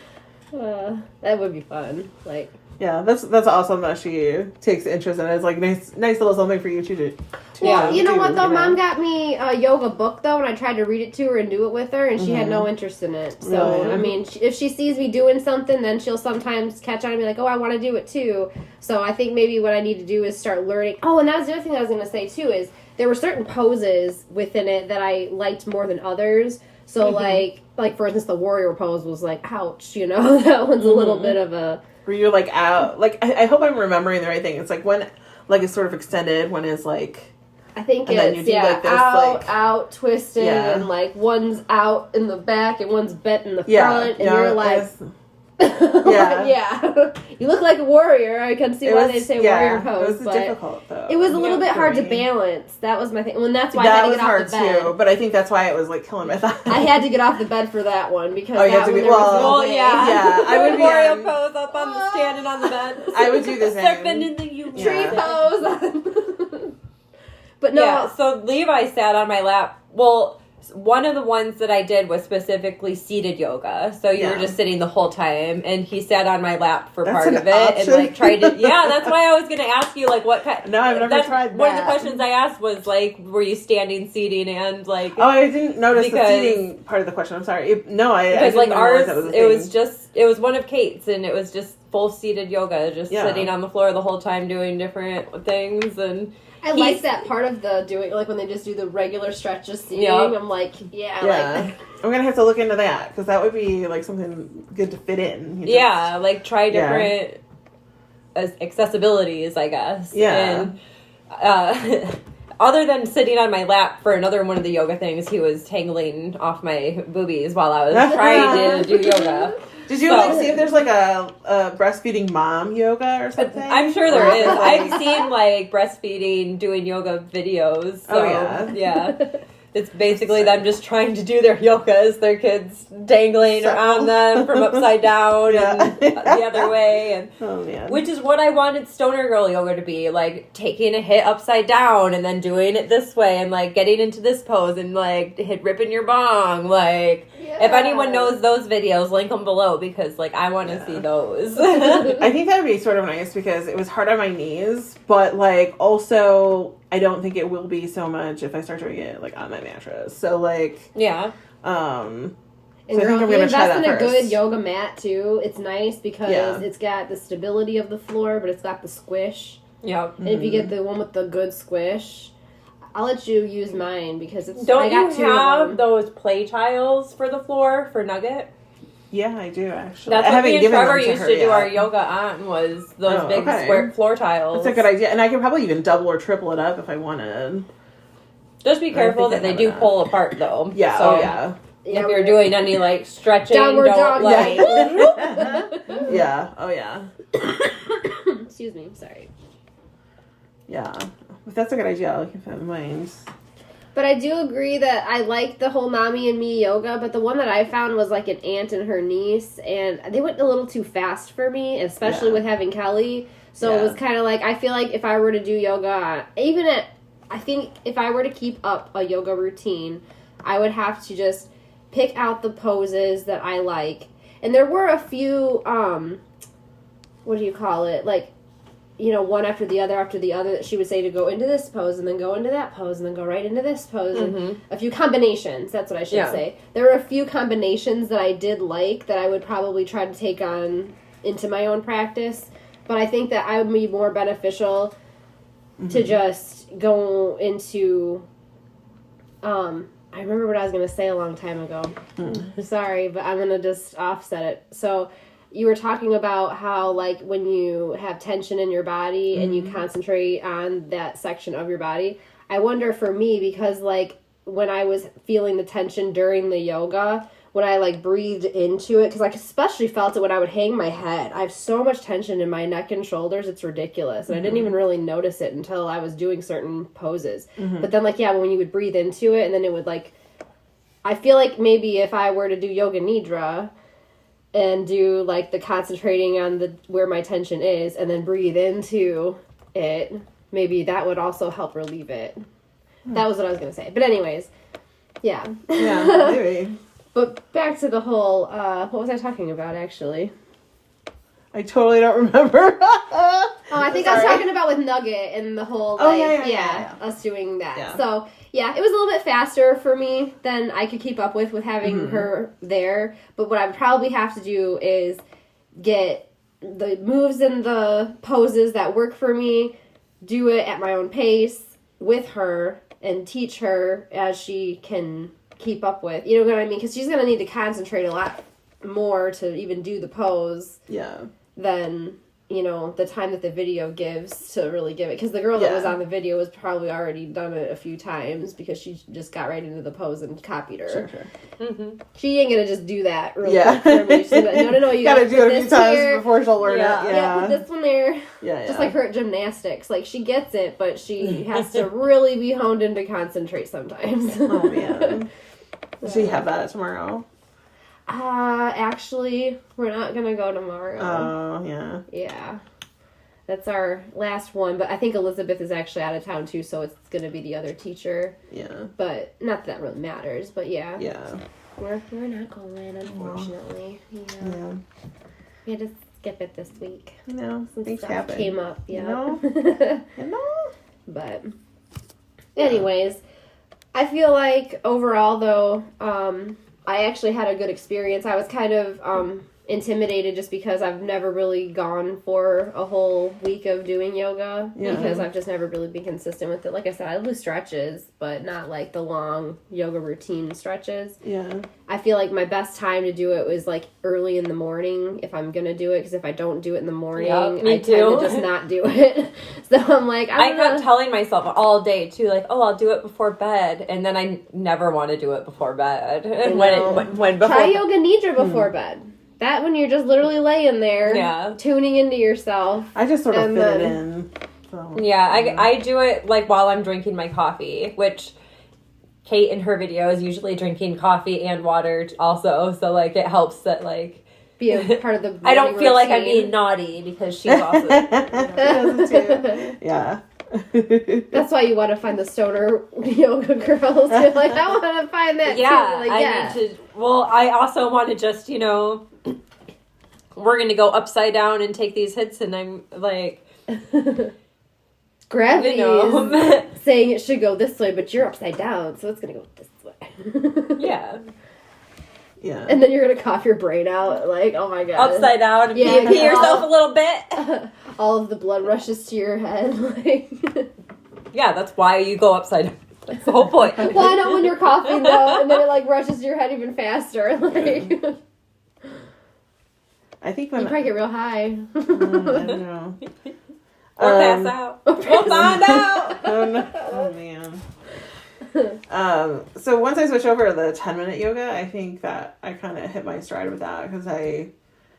That would be fun. Like, Yeah, that's awesome that she takes interest in it. It's like nice little something for you to well, you know do, what though? you know? Mom got me a yoga book though, and I tried to read it to her and do it with her, and she had no interest in it. So Really? I mean, if she sees me doing something, then she'll sometimes catch on and be like, "Oh, I want to do it too." So I think maybe what I need to do is start learning. Oh, and that was the other thing I was going to say too is there were certain poses within it that I liked more than others. So like for instance, the warrior pose was like, ouch, you know, that one's a little bit of a. Where you're like out, like I hope I'm remembering the right thing. It's like when, like it's sort of extended when it's like. I think And then it's you do, like, this, out, twisted, Yeah. and like one's out in the back and one's bent in the Yeah, front, and no, you're like, Yeah. yeah, you look like a warrior. I can see it why was- they say yeah, warrior pose, It was but difficult though. it was a little bit for hard to me. balance. That was my thing. Well, and that's why I That had to was get off hard the bed. too, but I think that's why it was like killing my thigh. I had to get off the bed for that one because Oh, you had that to one be- there was well, no Well, way. yeah. I would be Mario on- pose up on the standing on the bed. I would do the same. Surfing in the U. Tree Yeah. pose. But no, Yeah, so Levi sat on my lap. Well, one of the ones that I did was specifically seated yoga. So you were Yeah. just sitting the whole time, and he sat on my lap for That's part an of it, and option? like tried to. Yeah, that's why I was going to ask you like what kind. No, I've never that's tried One of that. the questions I asked was like, were you standing, seating, and like. Oh, I didn't notice Because- the seating part of the question. I'm sorry. I Because didn't like realize ours, that was a it thing. was it was one of Kate's, and it was just full seated yoga, just Yeah. sitting on the floor the whole time doing different things, and I like that part of the doing, like when they just do the regular stretches seating. Yep. I'm like, yeah, Yeah, like. I'm gonna have to look into that because that would be like something good to fit in. You just- yeah, like try Yeah. different accessibilities, I guess. Yeah. And other than sitting on my lap for another one of the yoga things, he was tangling off my boobies while I was trying to do yoga. Did you So- like see if there's like a breastfeeding mom yoga or something? I'm sure there is. Like- I've seen like breastfeeding doing yoga videos. So, Oh, yeah. It's basically them just trying to do their yogas, their kids dangling on them from upside down Yeah. and the other way, and Oh man. which is what I wanted stoner girl yoga to be, like taking a hit upside down and then doing it this way and like getting into this pose and like ripping your bong. Like if anyone knows those videos, link them below because like I want to see those. I think that would be sort of nice because it was hard on my knees, but like also I don't think it will be so much if I start doing it like on my mattress. So like Yeah. And So I think girl, I'm if you gonna try invest in that a good first. yoga mat too, it's nice because Yeah. it's got the stability of the floor, but it's got the squish. Yep. And if you get the one with the good squish, I'll let you use mine because it's. I Don't got you two of have them. those play tiles for the floor for Nugget? yeah, I do actually. That's I what haven't me and given them Trevor to used her to do yet. our yoga on, was those Oh, big okay. square floor tiles. That's a good idea, and I could probably even double or triple it up if I wanted. Just be careful think that I they have do enough. pull apart though. Yeah. So Oh yeah. Yeah, if you're doing any like stretching, Downward don't dog, like. Yeah. Oh yeah. Excuse me, sorry. Yeah. If that's a good idea, I'll keep that in mind. But I do agree that I like the whole mommy and me yoga, but the one that I found was like an aunt and her niece, and they went a little too fast for me, especially Yeah. with having Kelly. So it Yeah. was kind of like, I feel like if I were to do yoga, I think if I were to keep up a yoga routine, I would have to just pick out the poses that I like. And there were a few, what do you call it? Like, you know, one after the other that she would say to go into this pose and then go into that pose and then go right into this pose. And a few combinations, that's what I should Yeah. say. There were a few combinations that I did like that I would probably try to take on into my own practice. But I think that I would be more beneficial to just go into, I remember what I was going to say a long time ago. Sorry, but I'm going to just offset it. So you were talking about how, like, when you have tension in your body and you concentrate on that section of your body, I wonder for me, because, like, when I was feeling the tension during the yoga, when I, like, breathed into it, because I especially felt it when I would hang my head. I have so much tension in my neck and shoulders, it's ridiculous. And I didn't even really notice it until I was doing certain poses. But then, like, yeah, when you would breathe into it, and then it would, like, I feel like maybe if I were to do yoga nidra and do, like, the concentrating on the where my tension is, and then breathe into it, maybe that would also help relieve it. That was what I was going to say. But anyways, yeah. Yeah, maybe. But back to the whole, what was I talking about, actually? I totally don't remember. I think I was talking about with Nugget and the whole, like, yeah, us doing that. Yeah. So, yeah, it was a little bit faster for me than I could keep up with having her there. But what I would probably have to do is get the moves and the poses that work for me, do it at my own pace with her, and teach her as she can keep up with. You know what I mean? Because she's going to need to concentrate a lot more to even do the pose. Yeah. Than, you know, the time that the video gives to really give it. Because the girl that was on the video was probably already done it a few times because she just got right into the pose and copied her. Sure. Mm-hmm. She ain't going to just do that really quick for me. She's like, no, you gotta do it a few times here. before she'll learn it. Yeah, put this one there. Yeah. Just like her at gymnastics. Like, she gets it, but she has to really be honed in to concentrate sometimes. Oh, man. Does she have that tomorrow? Actually, we're not gonna go tomorrow. Oh, yeah. Yeah. That's our last one, but I think Elizabeth is actually out of town too, so it's gonna be the other teacher. Yeah. But not that that really matters, but yeah. Yeah. We're not going, unfortunately. Yeah. We had to skip it this week. You know, Some things stuff happen. came up, yeah. You know? But anyways, I feel like overall though, I actually had a good experience. I was kind of intimidated just because I've never really gone for a whole week of doing yoga because I've just never really been consistent with it. Like I said, I do stretches, but not like the long yoga routine stretches. Yeah. I feel like my best time to do it was like early in the morning if I'm going to do it, because if I don't do it in the morning, I tend to just not do it. So I'm like, I kept telling myself all day too, like, oh, I'll do it before bed, and then I never want to do it before bed. When before try yoga nidra before bed. That when you're just literally laying there, tuning into yourself. I just sort of fit it in. So, yeah, I do it like while I'm drinking my coffee, which Kate in her video is usually drinking coffee and water also, so like it helps that like be a part of the I don't feel like I'm being naughty because she's also yeah. That's why you want to find the stoner yoga girls. You're like, I want to find that too. Like, I need to. Well, I also want to just, you know, we're going to go upside down and take these hits, and I'm like, gravity is saying it should go this way, but you're upside down, so it's going to go this way. Yeah. Yeah. And then you're going to cough your brain out, like, oh my god. Upside down, and pee yourself a little bit. All of the blood rushes to your head. Like. Yeah, that's why you go upside down. That's the whole point. Well, I know when you're coughing, though, and then it, like, rushes to your head even faster. Like. I think when you probably get real high. I don't know. Or pass out. We'll find out. Oh man. So once I switched over to the 10-minute yoga, I think that I kind of hit my stride with that because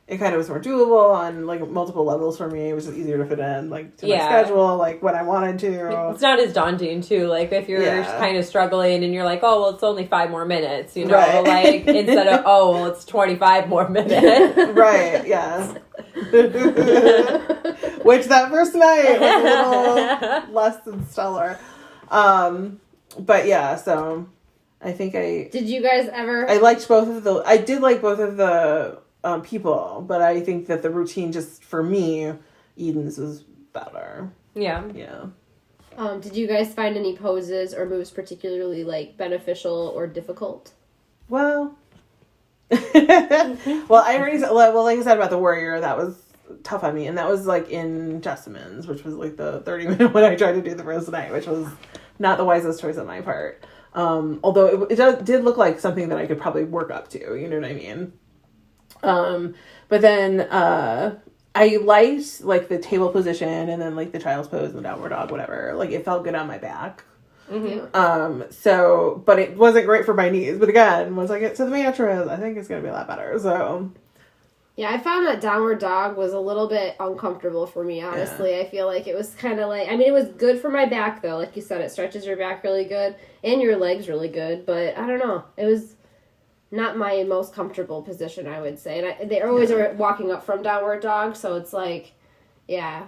it kind of was more doable on like multiple levels for me. It was just easier to fit in like to my schedule, like when I wanted to. It's not as daunting too. Like if you're kind of struggling and you're like, oh well, it's only 5 more minutes, you know, like instead of oh well, it's 25 more minutes. Right. Yes. Which that first night was a little less than stellar. But yeah, so I think Did you guys ever? I liked both of the. I did like both of the people, but I think that the routine just for me, Eden's was better. Yeah. Yeah. Did you guys find any poses or moves particularly like beneficial or difficult? Well, I already said, well, like I said about the warrior, that was tough on me, and that was like in Jessamyn's, which was like the 30-minute when I tried to do the first night, which was not the wisest choice on my part. Although it did look like something that I could probably work up to, you know what I mean? But then I liked like the table position and then like the child's pose and the downward dog, whatever. Like it felt good on my back. Mm-hmm. So, but it wasn't great for my knees. But again, once I get to the mantras, I think it's going to be a lot better. So. Yeah, I found that downward dog was a little bit uncomfortable for me, honestly. I feel like it was kind of like, I mean, it was good for my back, though. Like you said, it stretches your back really good, and your legs really good, but I don't know. It was not my most comfortable position, I would say. And they always are walking up from downward dog, so it's like, yeah,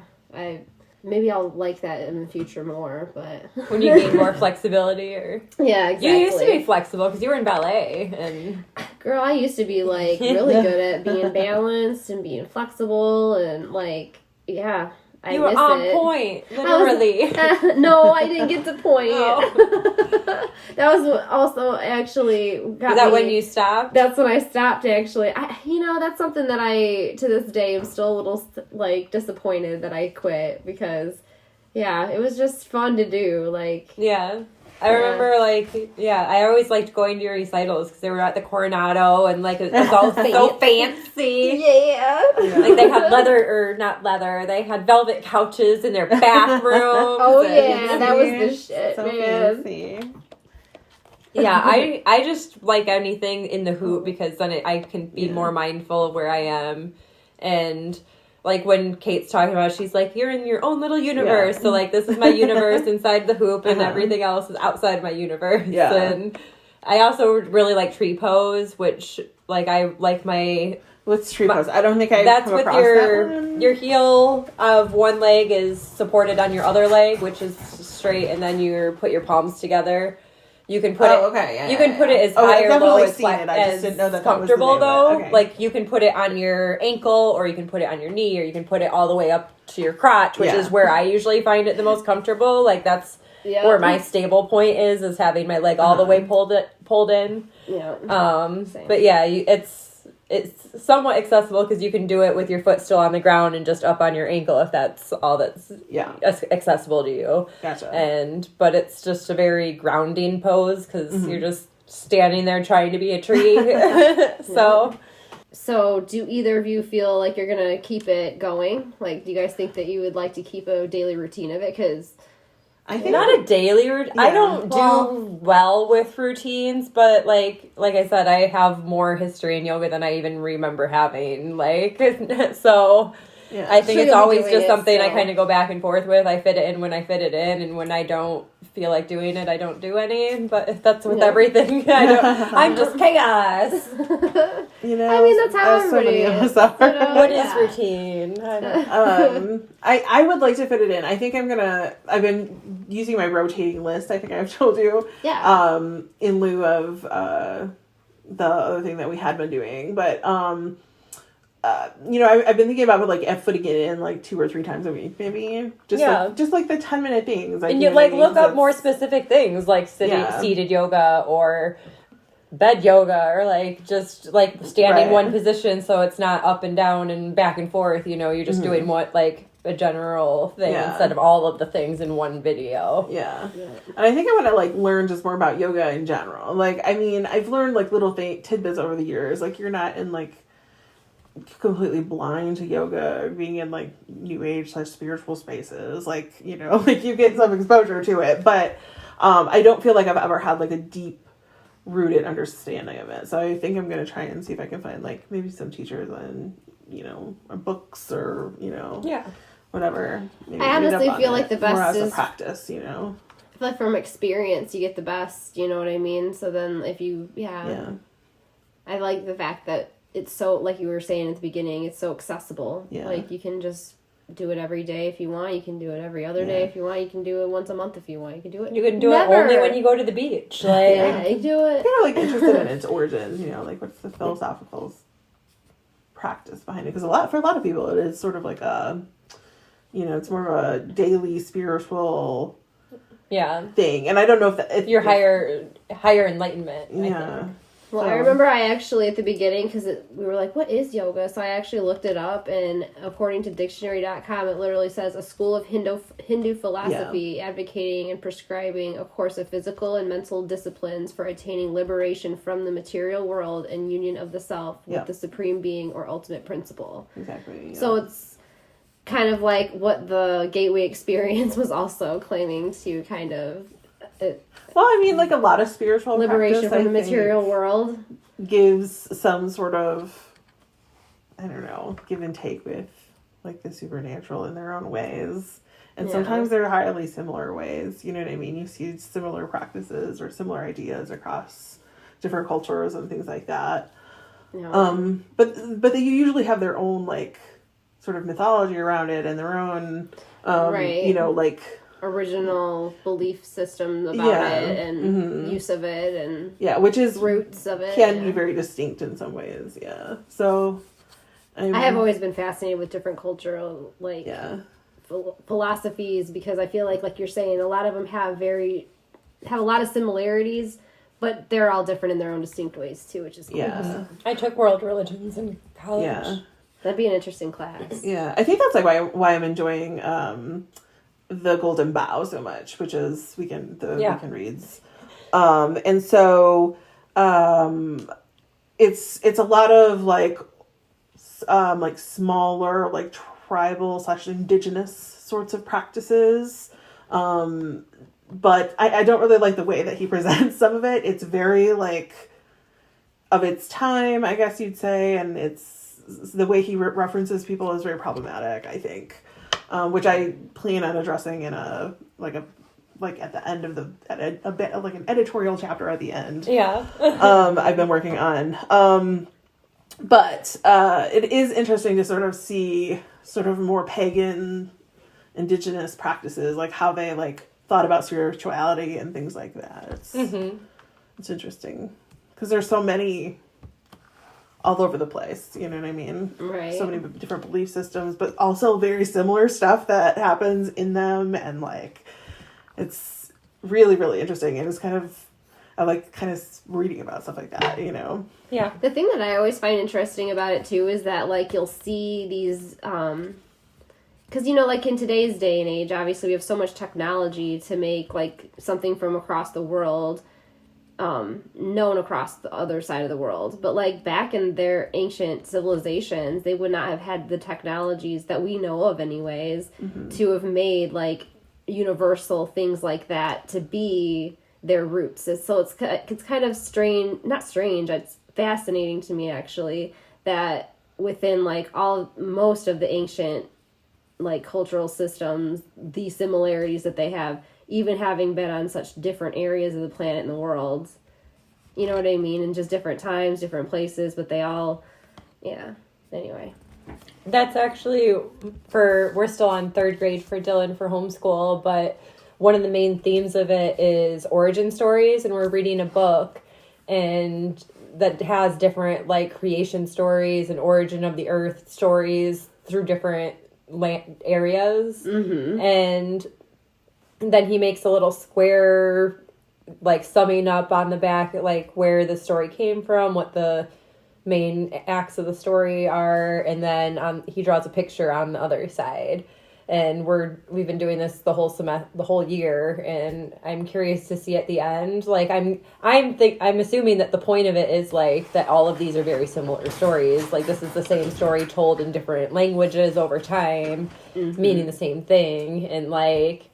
maybe I'll like that in the future more, but... When you gain more flexibility, or... Yeah, exactly. You used to be flexible, because you were in ballet, and... Girl, I used to be, like, really good at being balanced and being flexible and, like, yeah. You were on point, literally. No, I didn't get to point. Oh. That was also actually... Is that when you stopped? That's when I stopped, actually. That's something that I, to this day, am still a little, like, disappointed that I quit because, yeah, it was just fun to do, like... Yeah. I remember, like, I always liked going to your recitals because they were at the Coronado and, like, it was all so fancy. Yeah. Like, they had they had velvet couches in their bathrooms. Oh, yeah, that was the shit, so man. Fancy. Yeah, I just like anything in the hoop because then I can be more mindful of where I am. And... like, when Kate's talking about it, she's like, you're in your own little universe. Yeah. So, like, this is my universe inside the hoop, and everything else is outside my universe. Yeah. And I also really like tree pose, which, like, I like my... What's tree pose? I don't think I've come across that one. Your heel of one leg is supported on your other leg, which is straight, and then you put your palms together. You can put you can put it as high or low as comfortable though. Okay. Like you can put it on your ankle, or you can put it on your knee, or you can put it all the way up to your crotch, which is where I usually find it the most comfortable. Like that's where my stable point is having my leg all the way pulled in. Yeah. But yeah, it's somewhat accessible because you can do it with your foot still on the ground and just up on your ankle if that's all that's accessible to you. Gotcha. But it's just a very grounding pose because you're just standing there trying to be a tree. So do either of you feel like you're going to keep it going? Like, do you guys think that you would like to keep a daily routine of it? Because... I think not a daily routine. Yeah. I don't do well with routines, but like I said, I have more history in yoga than I even remember having. Like, so I think it's always just something I kind of go back and forth with. I fit it in when I fit it in, and when I don't feel like doing it, I don't do any. But that's with everything. I'm just chaos. I mean, that's how everybody is. What is routine? I would like to fit it in. I think I've been using my rotating list. I think I've told you. Yeah. In lieu of the other thing that we had been doing, but I've been thinking about like putting it in like 2 or 3 times a week, maybe just like the 10-minute things. And you like look up more specific things like seated yoga or bed yoga or like just like standing one position so it's not up and down and back and forth. You're just doing like a general thing instead of all of the things in one video. Yeah. And I think I want to like learn just more about yoga in general. Like, I mean, I've learned like little tidbits over the years. Like you're not in like completely blind to yoga, being in like new age / spiritual spaces, like like you get some exposure to it, but I don't feel like I've ever had like a deep rooted understanding of it. So I think I'm going to try and see if I can find like maybe some teachers and or books or whatever. Maybe I honestly feel like the best more as is a practice. I feel like from experience you get the best. You know what I mean? So then if you I like the fact that it's so, like you were saying at the beginning, it's so accessible. Yeah. Like, you can just do it every day if you want. You can do it every other day if you want. You can do it once a month if you want. You can do it. You can do it only when you go to the beach. Like, you do it. Kind of like interested in its origins. Like what's the philosophical practice behind it? Because for a lot of people, it is sort of like a, it's more of a daily spiritual thing. And I don't know if your higher enlightenment. I think. Well, I remember I actually, at the beginning, because we were like, what is yoga? So I actually looked it up, and according to dictionary.com, it literally says a school of Hindu philosophy advocating and prescribing a course of physical and mental disciplines for attaining liberation from the material world and union of the self with the supreme being or ultimate principle. Exactly. Yeah. So it's kind of like what the Gateway Experience was also claiming to kind of... Well, I mean, like a lot of spiritual liberation practice, from the material world gives some sort of, I don't know, give and take with like the supernatural in their own ways. And sometimes they're highly similar ways. You know what I mean? You see similar practices or similar ideas across different cultures and things like that. Yeah. But they usually have their own like sort of mythology around it and their own, like original belief system about it and use of it and which is roots of it can be very distinct in some ways. Yeah. So I have always been fascinated with different cultural philosophies because I feel like you're saying, a lot of them have a lot of similarities, but they're all different in their own distinct ways too, which is cool. Yeah. I took world religions in college. Yeah. That'd be an interesting class. Yeah. I think that's like why I'm enjoying the Golden Bough so much, which is weekend reads. And so it's a lot of like smaller, like tribal / indigenous sorts of practices. But I don't really like the way that he presents some of it. It's very like of its time, I guess you'd say. And it's the way he references people is very problematic, I think. Which I plan on addressing in at the end of a bit like an editorial chapter at the end. Yeah. I've been working on. But it is interesting to sort of see sort of more pagan indigenous practices, like how they like thought about spirituality and things like that. It's interesting because there's so many all over the place, you know what I mean? Right. So many different belief systems, but also very similar stuff that happens in them, and like it's really, really interesting. And it's I like kind of reading about stuff like that, you know? Yeah. The thing that I always find interesting about it too is that like you'll see these because, you know, like in today's day and age, obviously we have so much technology to make like something from across the world known across the other side of the world. But like back in their ancient civilizations, they would not have had the technologies that we know of anyways to have made like universal things like that to be their roots. So it's kind of it's fascinating to me actually that within like most of the ancient like cultural systems, the similarities that they have, even having been on such different areas of the planet and the world, you know what I mean? And just different times, different places, but they all, anyway. That's actually we're still on 3rd grade for Dylan for homeschool, but one of the main themes of it is origin stories, and we're reading a book and that has different like creation stories and origin of the earth stories through different land areas. And then he makes a little square like summing up on the back like where the story came from, what the main acts of the story are, and then he draws a picture on the other side. And we've been doing this the whole year, and I'm curious to see at the end. Like I'm assuming that the point of it is like that all of these are very similar stories. Like this is the same story told in different languages over time, meaning the same thing. And like,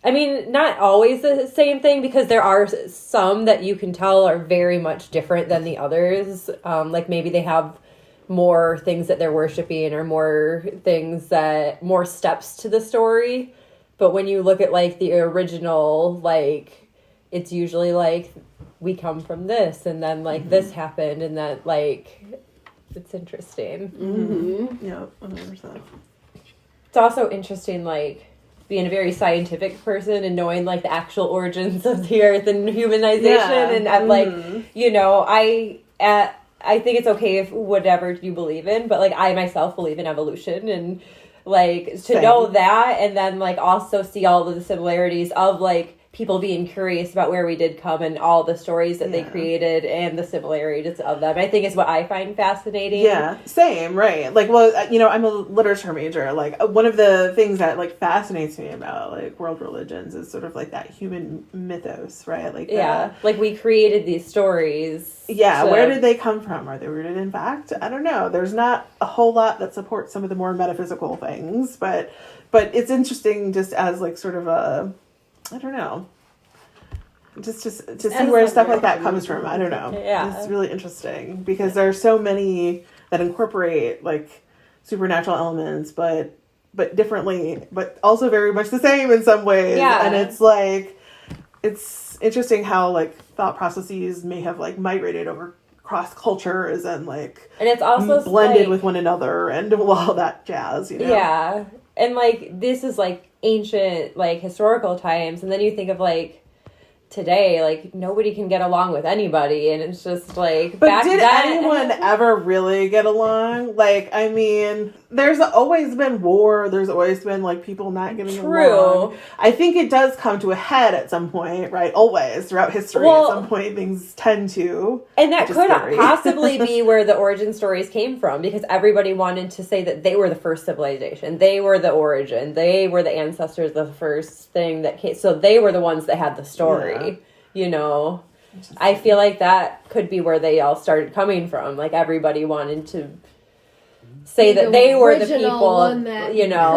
I mean, not always the same thing, because there are some that you can tell are very much different than the others. Like maybe they have more things that they're worshiping, or more steps to the story. But when you look at like the original, like it's usually like we come from this, and then like this happened, and that like it's interesting. Yeah, 100%. It's also interesting, like being a very scientific person and knowing like the actual origins of the earth and humanization, and like you know, I think it's okay if whatever you believe in, but like I myself believe in evolution, and like to know that, and then like also see all of the similarities of like people being curious about where we did come and all the stories that they created and the similarities of them, I think is what I find fascinating. Yeah, same, right. Like, well, you know, I'm a literature major. Like, one of the things that like fascinates me about like world religions is sort of like that human mythos, right? Like, like we created these stories. Yeah, where did they come from? Are they rooted in fact? I don't know. There's not a whole lot that supports some of the more metaphysical things, but it's interesting just as like sort of a, I don't know, just to see where stuff like that comes from. I don't know. Yeah. It's really interesting because there are so many that incorporate like supernatural elements, but differently, but also very much the same in some ways. Yeah. And it's like, it's interesting how like thought processes may have like migrated over cross cultures and like, and it's also blended like, with one another and all that jazz, you know? Yeah. And like, this is like ancient, like, historical times, and then you think of, like, today, like, nobody can get along with anybody, and it's just like, but back did then, anyone ever really get along? Like, I mean, there's always been war, there's always been, like, people not getting along. I think it does come to a head at some point, right? Always, throughout history, at some point, things tend to. And that could possibly be where the origin stories came from, because everybody wanted to say that they were the first civilization, they were the origin, they were the ancestors, the first thing that came, so they were the ones that had the story. Yeah. You know, I feel like that could be where they all started coming from. Like, everybody wanted to say that they were the people, you know,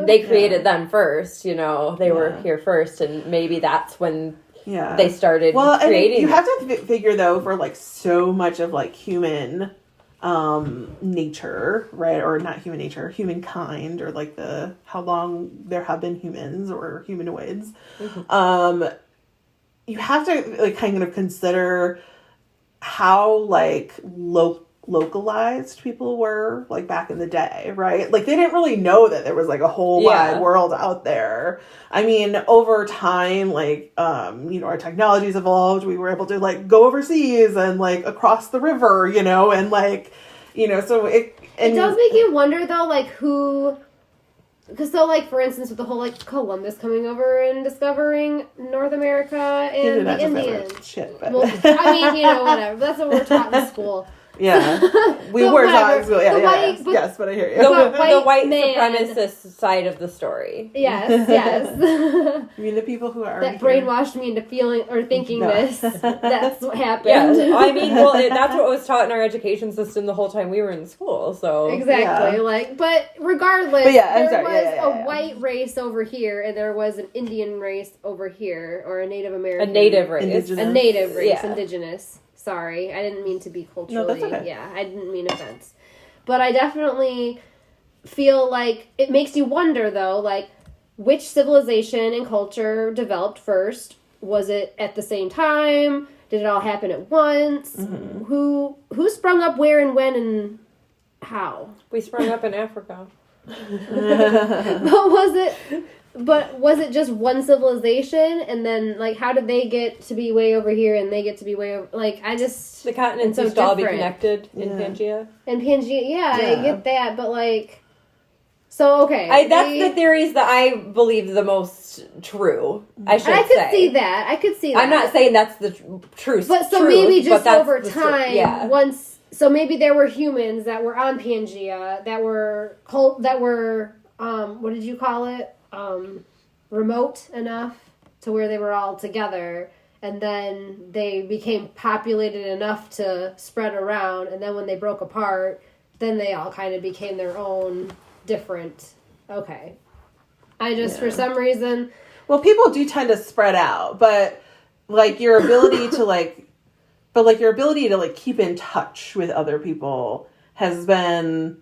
they created them first, you know, they were here first, and maybe that's when they started creating. You have to figure, though, for, like, so much of, like, human nature, right? Or not human nature, humankind, or, like, how long there have been humans or humanoids. You have to, like, kind of consider how, like, localized people were, like, back in the day, right? Like, they didn't really know that there was, like, a whole wide world out there. I mean, over time, like, you know, our technology's evolved. We were able to, like, go overseas and, like, across the river, you know, and, like, you know, so it does make you wonder, though, like, who... Because, so, like, for instance, with the whole, like, Columbus coming over and discovering North America and the Indians. Shit, but... Well, I mean, you know, whatever. That's what we're taught in school. Yeah. We were taught in school. Yes, but I hear you. The white supremacist side of the story. Yes, yes. You mean the people who are... That brainwashed me into feeling or thinking this. That's what happened. Yeah. I mean, well, that's what was taught in our education system the whole time we were in school, so... Exactly. Like, but regardless, there was a white race over here, and there was an Indian race over here, or a Native American... A native race. Indigenous. A native race, indigenous. Sorry, I didn't mean to be culturally... No, that's okay. Yeah, I didn't mean offense. But I definitely feel like it makes you wonder, though, like, which civilization and culture developed first? Was it at the same time? Did it all happen at once? Mm-hmm. Who sprung up where and when and how? We sprung up in Africa. But was it just one civilization, and then, like, how did they get to be way over here and they get to be way over... Like, I just... The continents used to all be connected in Pangea. In Pangea, I get that, but, like... So, okay. That's the theories that I believe the most true, I should say. I could see that. I'm not saying that's the truth. But so maybe just over time, once... So maybe there were humans that were on Pangea that were... what did you call it? Remote enough to where they were all together, and then they became populated enough to spread around, and then when they broke apart, then they all kind of became their own different... Okay. I just, for some reason... Well, people do tend to spread out, but, like, your ability to, like... But, like, your ability to, like, keep in touch with other people has been...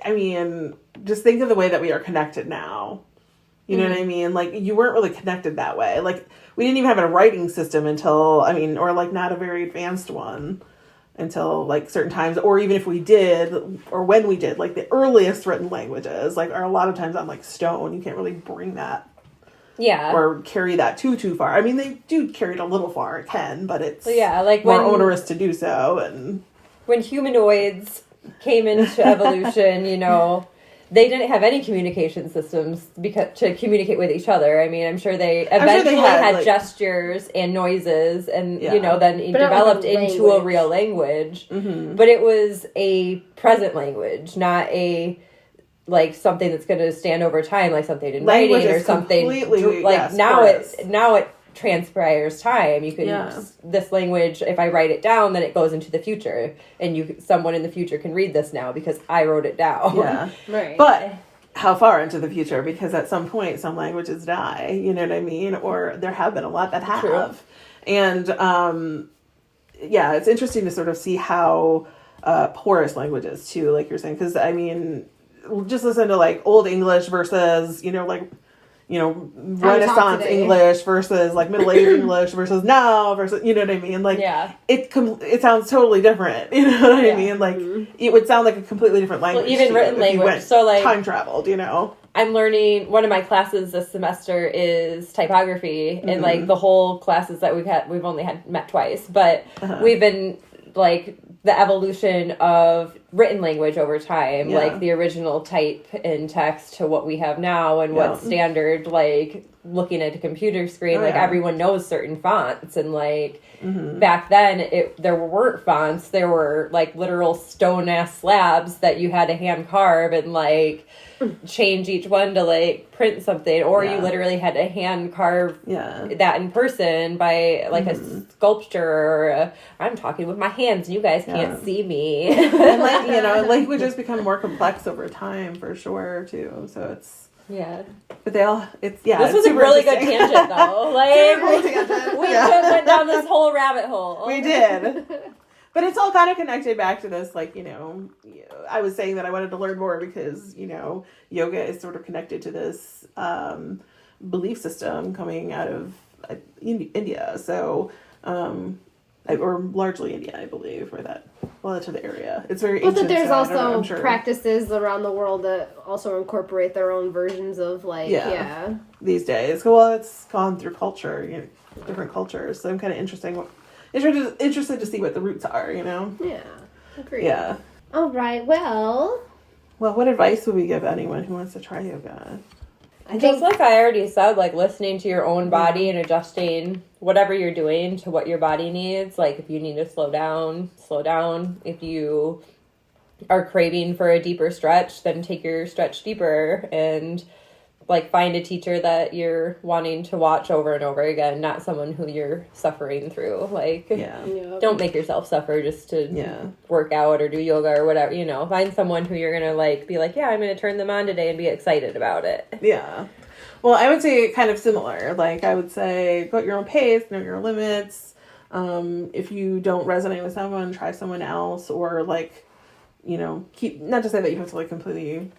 I mean, just think of the way that we are connected now. You know what I mean? Like, you weren't really connected that way. Like, we didn't even have a writing system until, or, like, not a very advanced one until, like, certain times. Or even if we did, or when we did, like, the earliest written languages, like, are a lot of times on, like, stone. You can't really bring that. Yeah. Or carry that too far. I mean, they do carry it a little far, it can, but it's like more onerous to do so. And when humanoids came into evolution, you know, they didn't have any communication systems to communicate with each other. I mean, I'm sure they eventually had like, gestures and noises, and you know, then it developed into a real language. Mm-hmm. But it was a present language, not a like something that's going to stand over time, like something in writing or something. Like now it transpires time. You can this language, if I write it down, then it goes into the future, and someone in the future can read this now because I wrote it down. Yeah, right. But how far into the future? Because at some point, some languages die. You know what I mean? Or there have been a lot that have. True. And it's interesting to sort of see how porous languages too, like you're saying, because I mean, just listen to like Old English versus Renaissance today. English versus like Middle Age English versus now versus, you know what I mean? Like, it sounds totally different. You know what I mean? Like, it would sound like a completely different language. Well, even written language. So like time traveled, I'm learning, one of my classes this semester is typography, and like the whole classes that we've only met twice, but we've been like the evolution of written language over time, like the original type in text to what we have now, and what's standard, like looking at a computer screen, everyone knows certain fonts, and like back then there weren't fonts, there were like literal stone ass slabs that you had to hand carve and like change each one to like print something, or you literally had to hand carve that in person by like a sculpture, or I'm talking with my hands and you guys can't see me. And like, languages become more complex over time for sure too, so it's but this was a really good tangent though. Like we just went down this whole rabbit hole. We did. But it's all kind of connected back to this, like, I was saying that I wanted to learn more because, yoga is sort of connected to this belief system coming out of India. So, or largely India, I believe, or to the area. It's very ancient. But there's so also I'm sure. practices around the world that also incorporate their own versions of, like, these days. Well, it's gone through culture, different cultures. So I'm kind of interested to see what the roots are, Yeah, agreed. Yeah. All right, well, what advice would we give anyone who wants to try yoga? I think, like I already said, like listening to your own body and adjusting whatever you're doing to what your body needs. Like if you need to slow down. If you are craving for a deeper stretch, then take your stretch deeper, and like find a teacher that you're wanting to watch over and over again, not someone who you're suffering through. Like, don't make yourself suffer just to work out or do yoga or whatever, find someone who you're going to like, be like, I'm going to turn them on today and be excited about it. Yeah. Well, I would say kind of similar. Like I would say go at your own pace, know your limits. If you don't resonate with someone, try someone else, or like, keep, not to say that you have to like completely,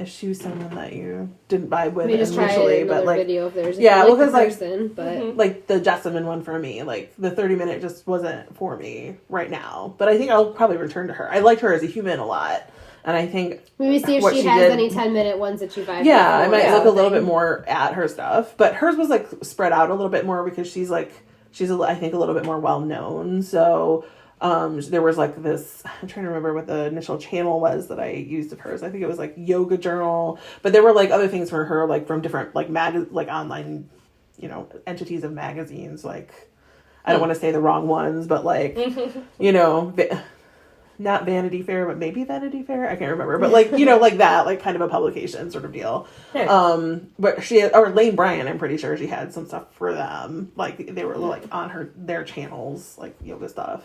eschew someone that you didn't vibe with initially, but like video if there's because person, but like the Jessamine one for me, like the 30-minute just wasn't for me right now. But I think I'll probably return to her. I liked her as a human a lot, and I think maybe see if she has any 10-minute ones that you vibe. Yeah, I might look a little bit more at her stuff, but hers was like spread out a little bit more because she's I think a little bit more well known. So there was like this, I'm trying to remember what the initial channel was that I used of hers. I think it was like Yoga Journal, but there were like other things for her, like from different like online, entities of magazines. Like, I don't want to say the wrong ones, but like, not Vanity Fair, but maybe Vanity Fair. I can't remember, but like, like that, like kind of a publication sort of deal. But or Lane Bryant, I'm pretty sure she had some stuff for them. Like they were like on their channels, like yoga stuff.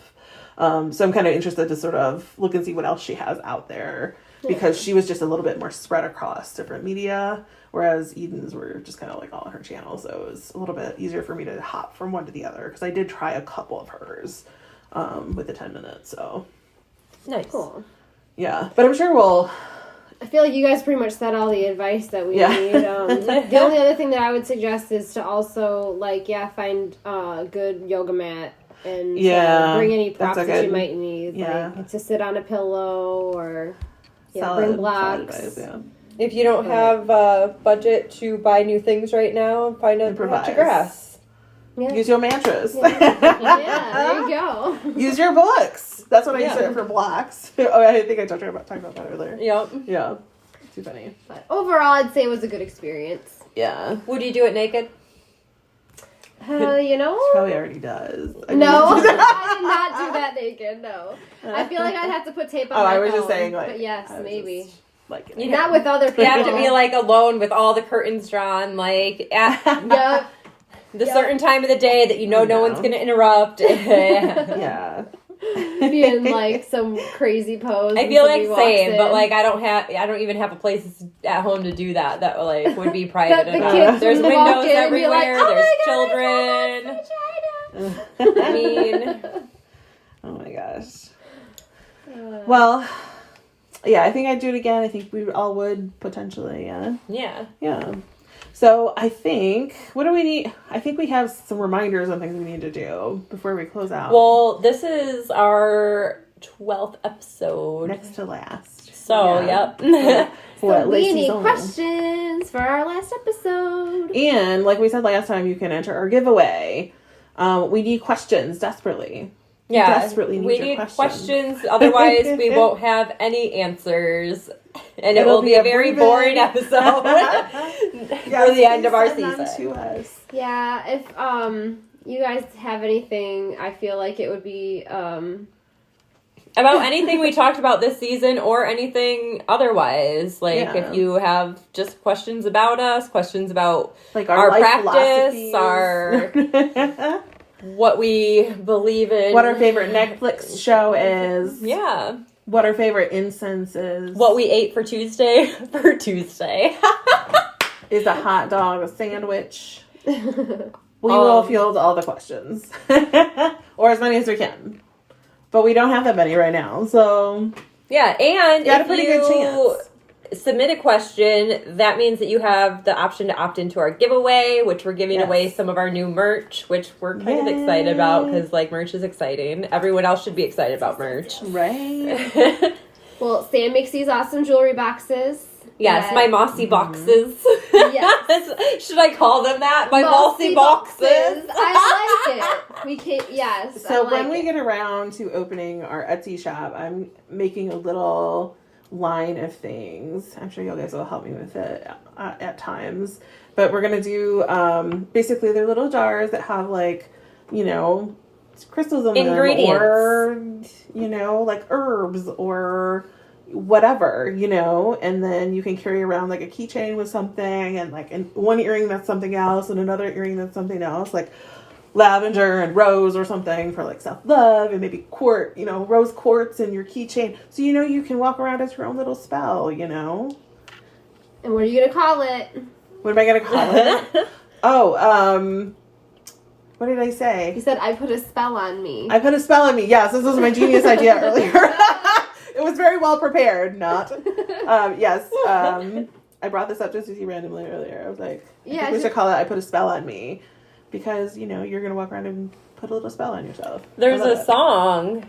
So I'm kind of interested to sort of look and see what else she has out there, because she was just a little bit more spread across different media, whereas Eden's were just kind of like all on her channel. So it was a little bit easier for me to hop from one to the other, because I did try a couple of hers with the 10 minutes. So nice. Cool. Yeah, but I'm sure I feel like you guys pretty much said all the advice that we need. The only other thing that I would suggest is to also find a good yoga mat and bring any props that you might need, like to sit on a pillow or bring blocks. Advice, If you don't have a budget to buy new things right now, find a patch of grass. Yeah. Use your mantras. There you go. Use your books. That's what I use it for blocks. I think I talked about that earlier. Yep. Yeah. Too funny. But overall, I'd say it was a good experience. Yeah. Would you do it naked? She probably already does. I did not do that naked. No, I feel like I'd have to put tape on. I was just saying, like, but yes, maybe. Like, not with other people. You have to be like alone with all the curtains drawn, like at the certain time of the day that no one's going to interrupt. Yeah. Be in like some crazy pose. I feel like same, but like I don't even have a place at home to do that like would be private enough. There's windows everywhere. Like, there's children. I mean, oh my gosh. Well, yeah, I think I'd do it again. I think we all would potentially. Yeah. Yeah. So I think, what do we need? I think we have some reminders on things we need to do before we close out. Well, this is our 12th episode. Next to last. So, yep. So we need questions for our last episode. And like we said last time, you can enter our giveaway. We need questions desperately. Yeah, Desperately we need questions. Otherwise, we won't have any ansers. And it will be a very boring episode for the end of our season. To us. Yeah, if you guys have anything, I feel like it would be about anything we talked about this season or anything otherwise. Like if you have just questions about us, questions about like our practice, our what we believe in, what our favorite Netflix show is. Yeah. What our favorite incense is. What we ate for Tuesday. Is a hot dog a sandwich? We will field all the questions. Or as many as we can. But we don't have that many right now, so... Yeah, and you had if a pretty good chance. Submit a question, that means that you have the option to opt into our giveaway, which we're giving away some of our new merch, which we're kind of excited about, because, like, merch is exciting. Everyone else should be excited about merch. Right. Well, Sam makes these awesome jewelry boxes. Yes, my mossy boxes. Yes. Should I call them that? My mossy boxes. I like it. We can, yes. So when we get around to opening our Etsy shop, I'm making a little line of things. I'm sure you guys will help me with it at times. But we're going to do, basically they're little jars that have like, you know, crystals in ingredients. Them. Or, you know, like herbs or whatever, you know, and then you can carry around like a keychain with something, and like one earring that's something else, and another earring that's something else, like lavender and rose or something for like self-love, and maybe rose quartz in your keychain, so you know you can walk around as your own little spell, you know. And what are you gonna call it? What am I gonna call it? What did I say? You said I put a spell on me. I put a spell on me. Yes, this was my genius idea earlier. It was very well prepared, not. Yes. I brought this up just to you randomly earlier. I was like, I think we should call it I Put a Spell on Me. Because, you know, you're going to walk around and put a little spell on yourself. There's a song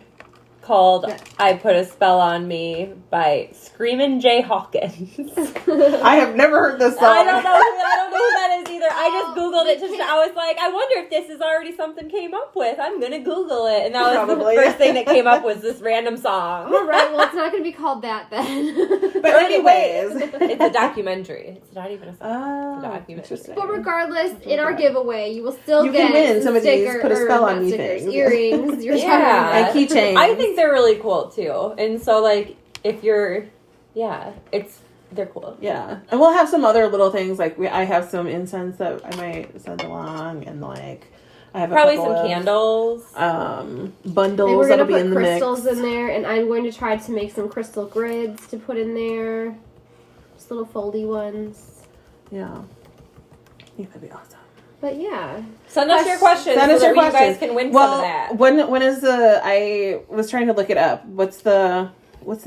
called I Put a Spell on Me by Screamin' Jay Hawkins. I have never heard this song. I don't know who that is either. I just Googled it. I was like, I wonder if this is already something came up with. I'm going to Google it. And that was the first thing that came up was this random song. All right, well, it's not going to be called that then. But anyways. It's a documentary. It's not even a song. It's a documentary. But regardless, in our giveaway, you will still get can win some of these Put a Spell on Me things. Earrings. And keychains. I think they're really cool too. And so like if you're they're cool. Yeah. And we'll have some other little things like I have some incense that I might send along, and like I have probably some candles. Bundles that'll be in the mix. We're gonna put crystals in there, and I'm going to try to make some crystal grids to put in there. Just little foldy ones. Yeah. I think that'd be awesome. But yeah. Send us your questions so that you guys can win some of that. When is I was trying to look it up. What's the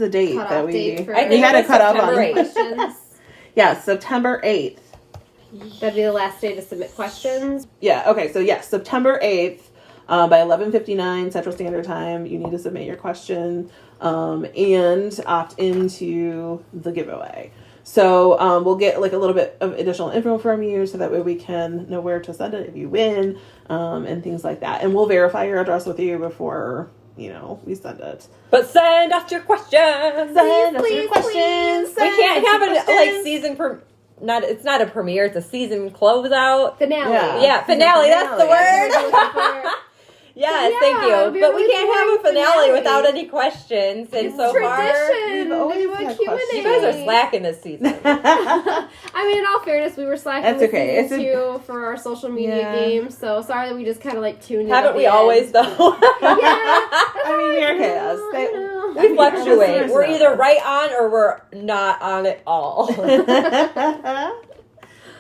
date that we had to cut off on? Questions. Yeah, September 8th. That'd be the last day to submit questions. Yeah, okay, so yes, September 8th by 11:59 Central Standard Time, you need to submit your question and opt into the giveaway. So we'll get like a little bit of additional info from you so that way we can know where to send it if you win and things like that. And we'll verify your address with you before, you know, we send it. But send us your questions. Send us your questions. We can't have it like season it's not a premiere, it's a season closeout. Finale. Yeah, finale, that's the word. Yes, thank you. But we can't have a finale without any questions. And so far, we've always had questions. You guys are slacking this season. I mean, in all fairness, we were slacking this season too for our social media games. So sorry that we just kind of like tuned in. Haven't we always though? I mean, we are chaos. We fluctuate. We're either right on or we're not on at all.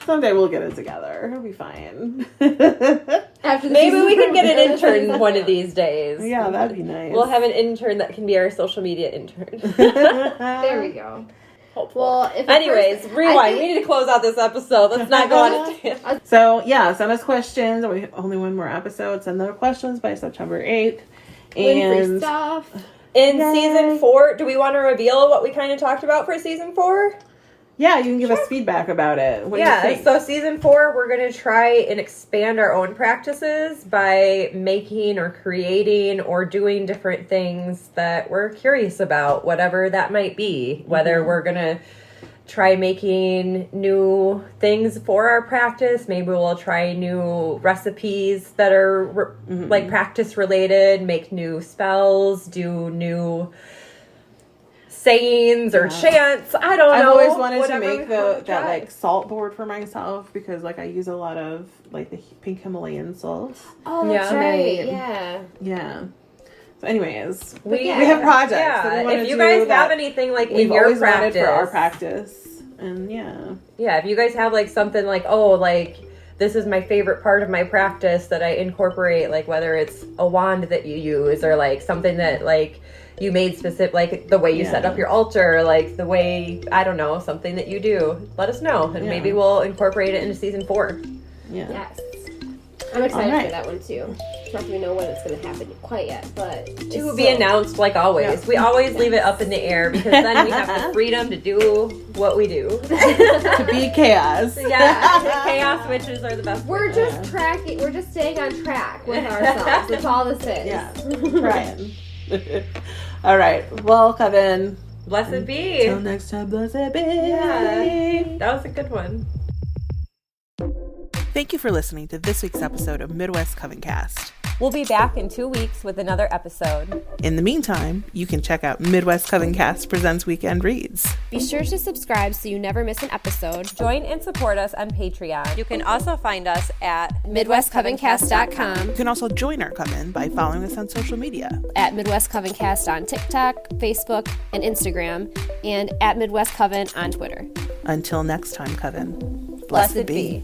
Someday we'll get it together. It'll be fine. After the Maybe season we can get an premiere. intern one of these days. Yeah, that'd be nice. We'll have an intern that can be our social media intern. There we go. Hopeful. Well, if Anyways, rewind. We need to close out this episode. Let's not go on a tangent. So, yeah, send us questions. We have only one more episode. Send those questions by September 8th. win free And stuff. In season 4, do we want to reveal what we kind of talked about for season 4? yeah, you can give us feedback about it. What do you think? So season 4, we're going to try and expand our own practices by making or creating or doing different things that we're curious about, whatever that might be. Whether we're going to try making new things for our practice, maybe we'll try new recipes that are like practice related, make new spells, do new sayings or chants. I don't know. I've always wanted to Whatever make we want to that try. like salt board for myself because like I use a lot of like the pink Himalayan salts. Oh, that's Yeah. right. Yeah. Yeah. So anyways, We have projects that we Yeah, wanna if you do guys that have anything like we've in your always practice, wanted for our practice. And yeah, if you guys have like something like, oh, like this is my favorite part of my practice that I incorporate, like whether it's a wand that you use or like something that like you made specific, like the way you set up your altar, like the way, I don't know, something that you do, let us know and maybe we'll incorporate it into season 4. yeah. Yes. I'm excited Alright. for that one too. Not that we know when it's going to happen quite yet, but To be announced, like always. Yeah. We always leave it up in the air because then we have the freedom to do what we do. To be chaos. Yeah, chaos witches are the best. We're just tracking. We're just staying on track with ourselves. That's all this is. Yeah. Trying. All right. Well, Coven. Blessed be. Till next time, blessed be. Yeah. That was a good one. Thank you for listening to this week's episode of Midwest Coven Cast. We'll be back in 2 weeks with another episode. In the meantime, you can check out Midwest Coven Cast Presents Weekend Reads. Be sure to subscribe so you never miss an episode. Join and support us on Patreon. You can also find us at MidwestCovenCast.com, You can also join our coven by following us on social media. at Midwest Coven Cast on TikTok, Facebook, and Instagram, and at Midwest Coven on Twitter. Until next time, Coven. Blessed be.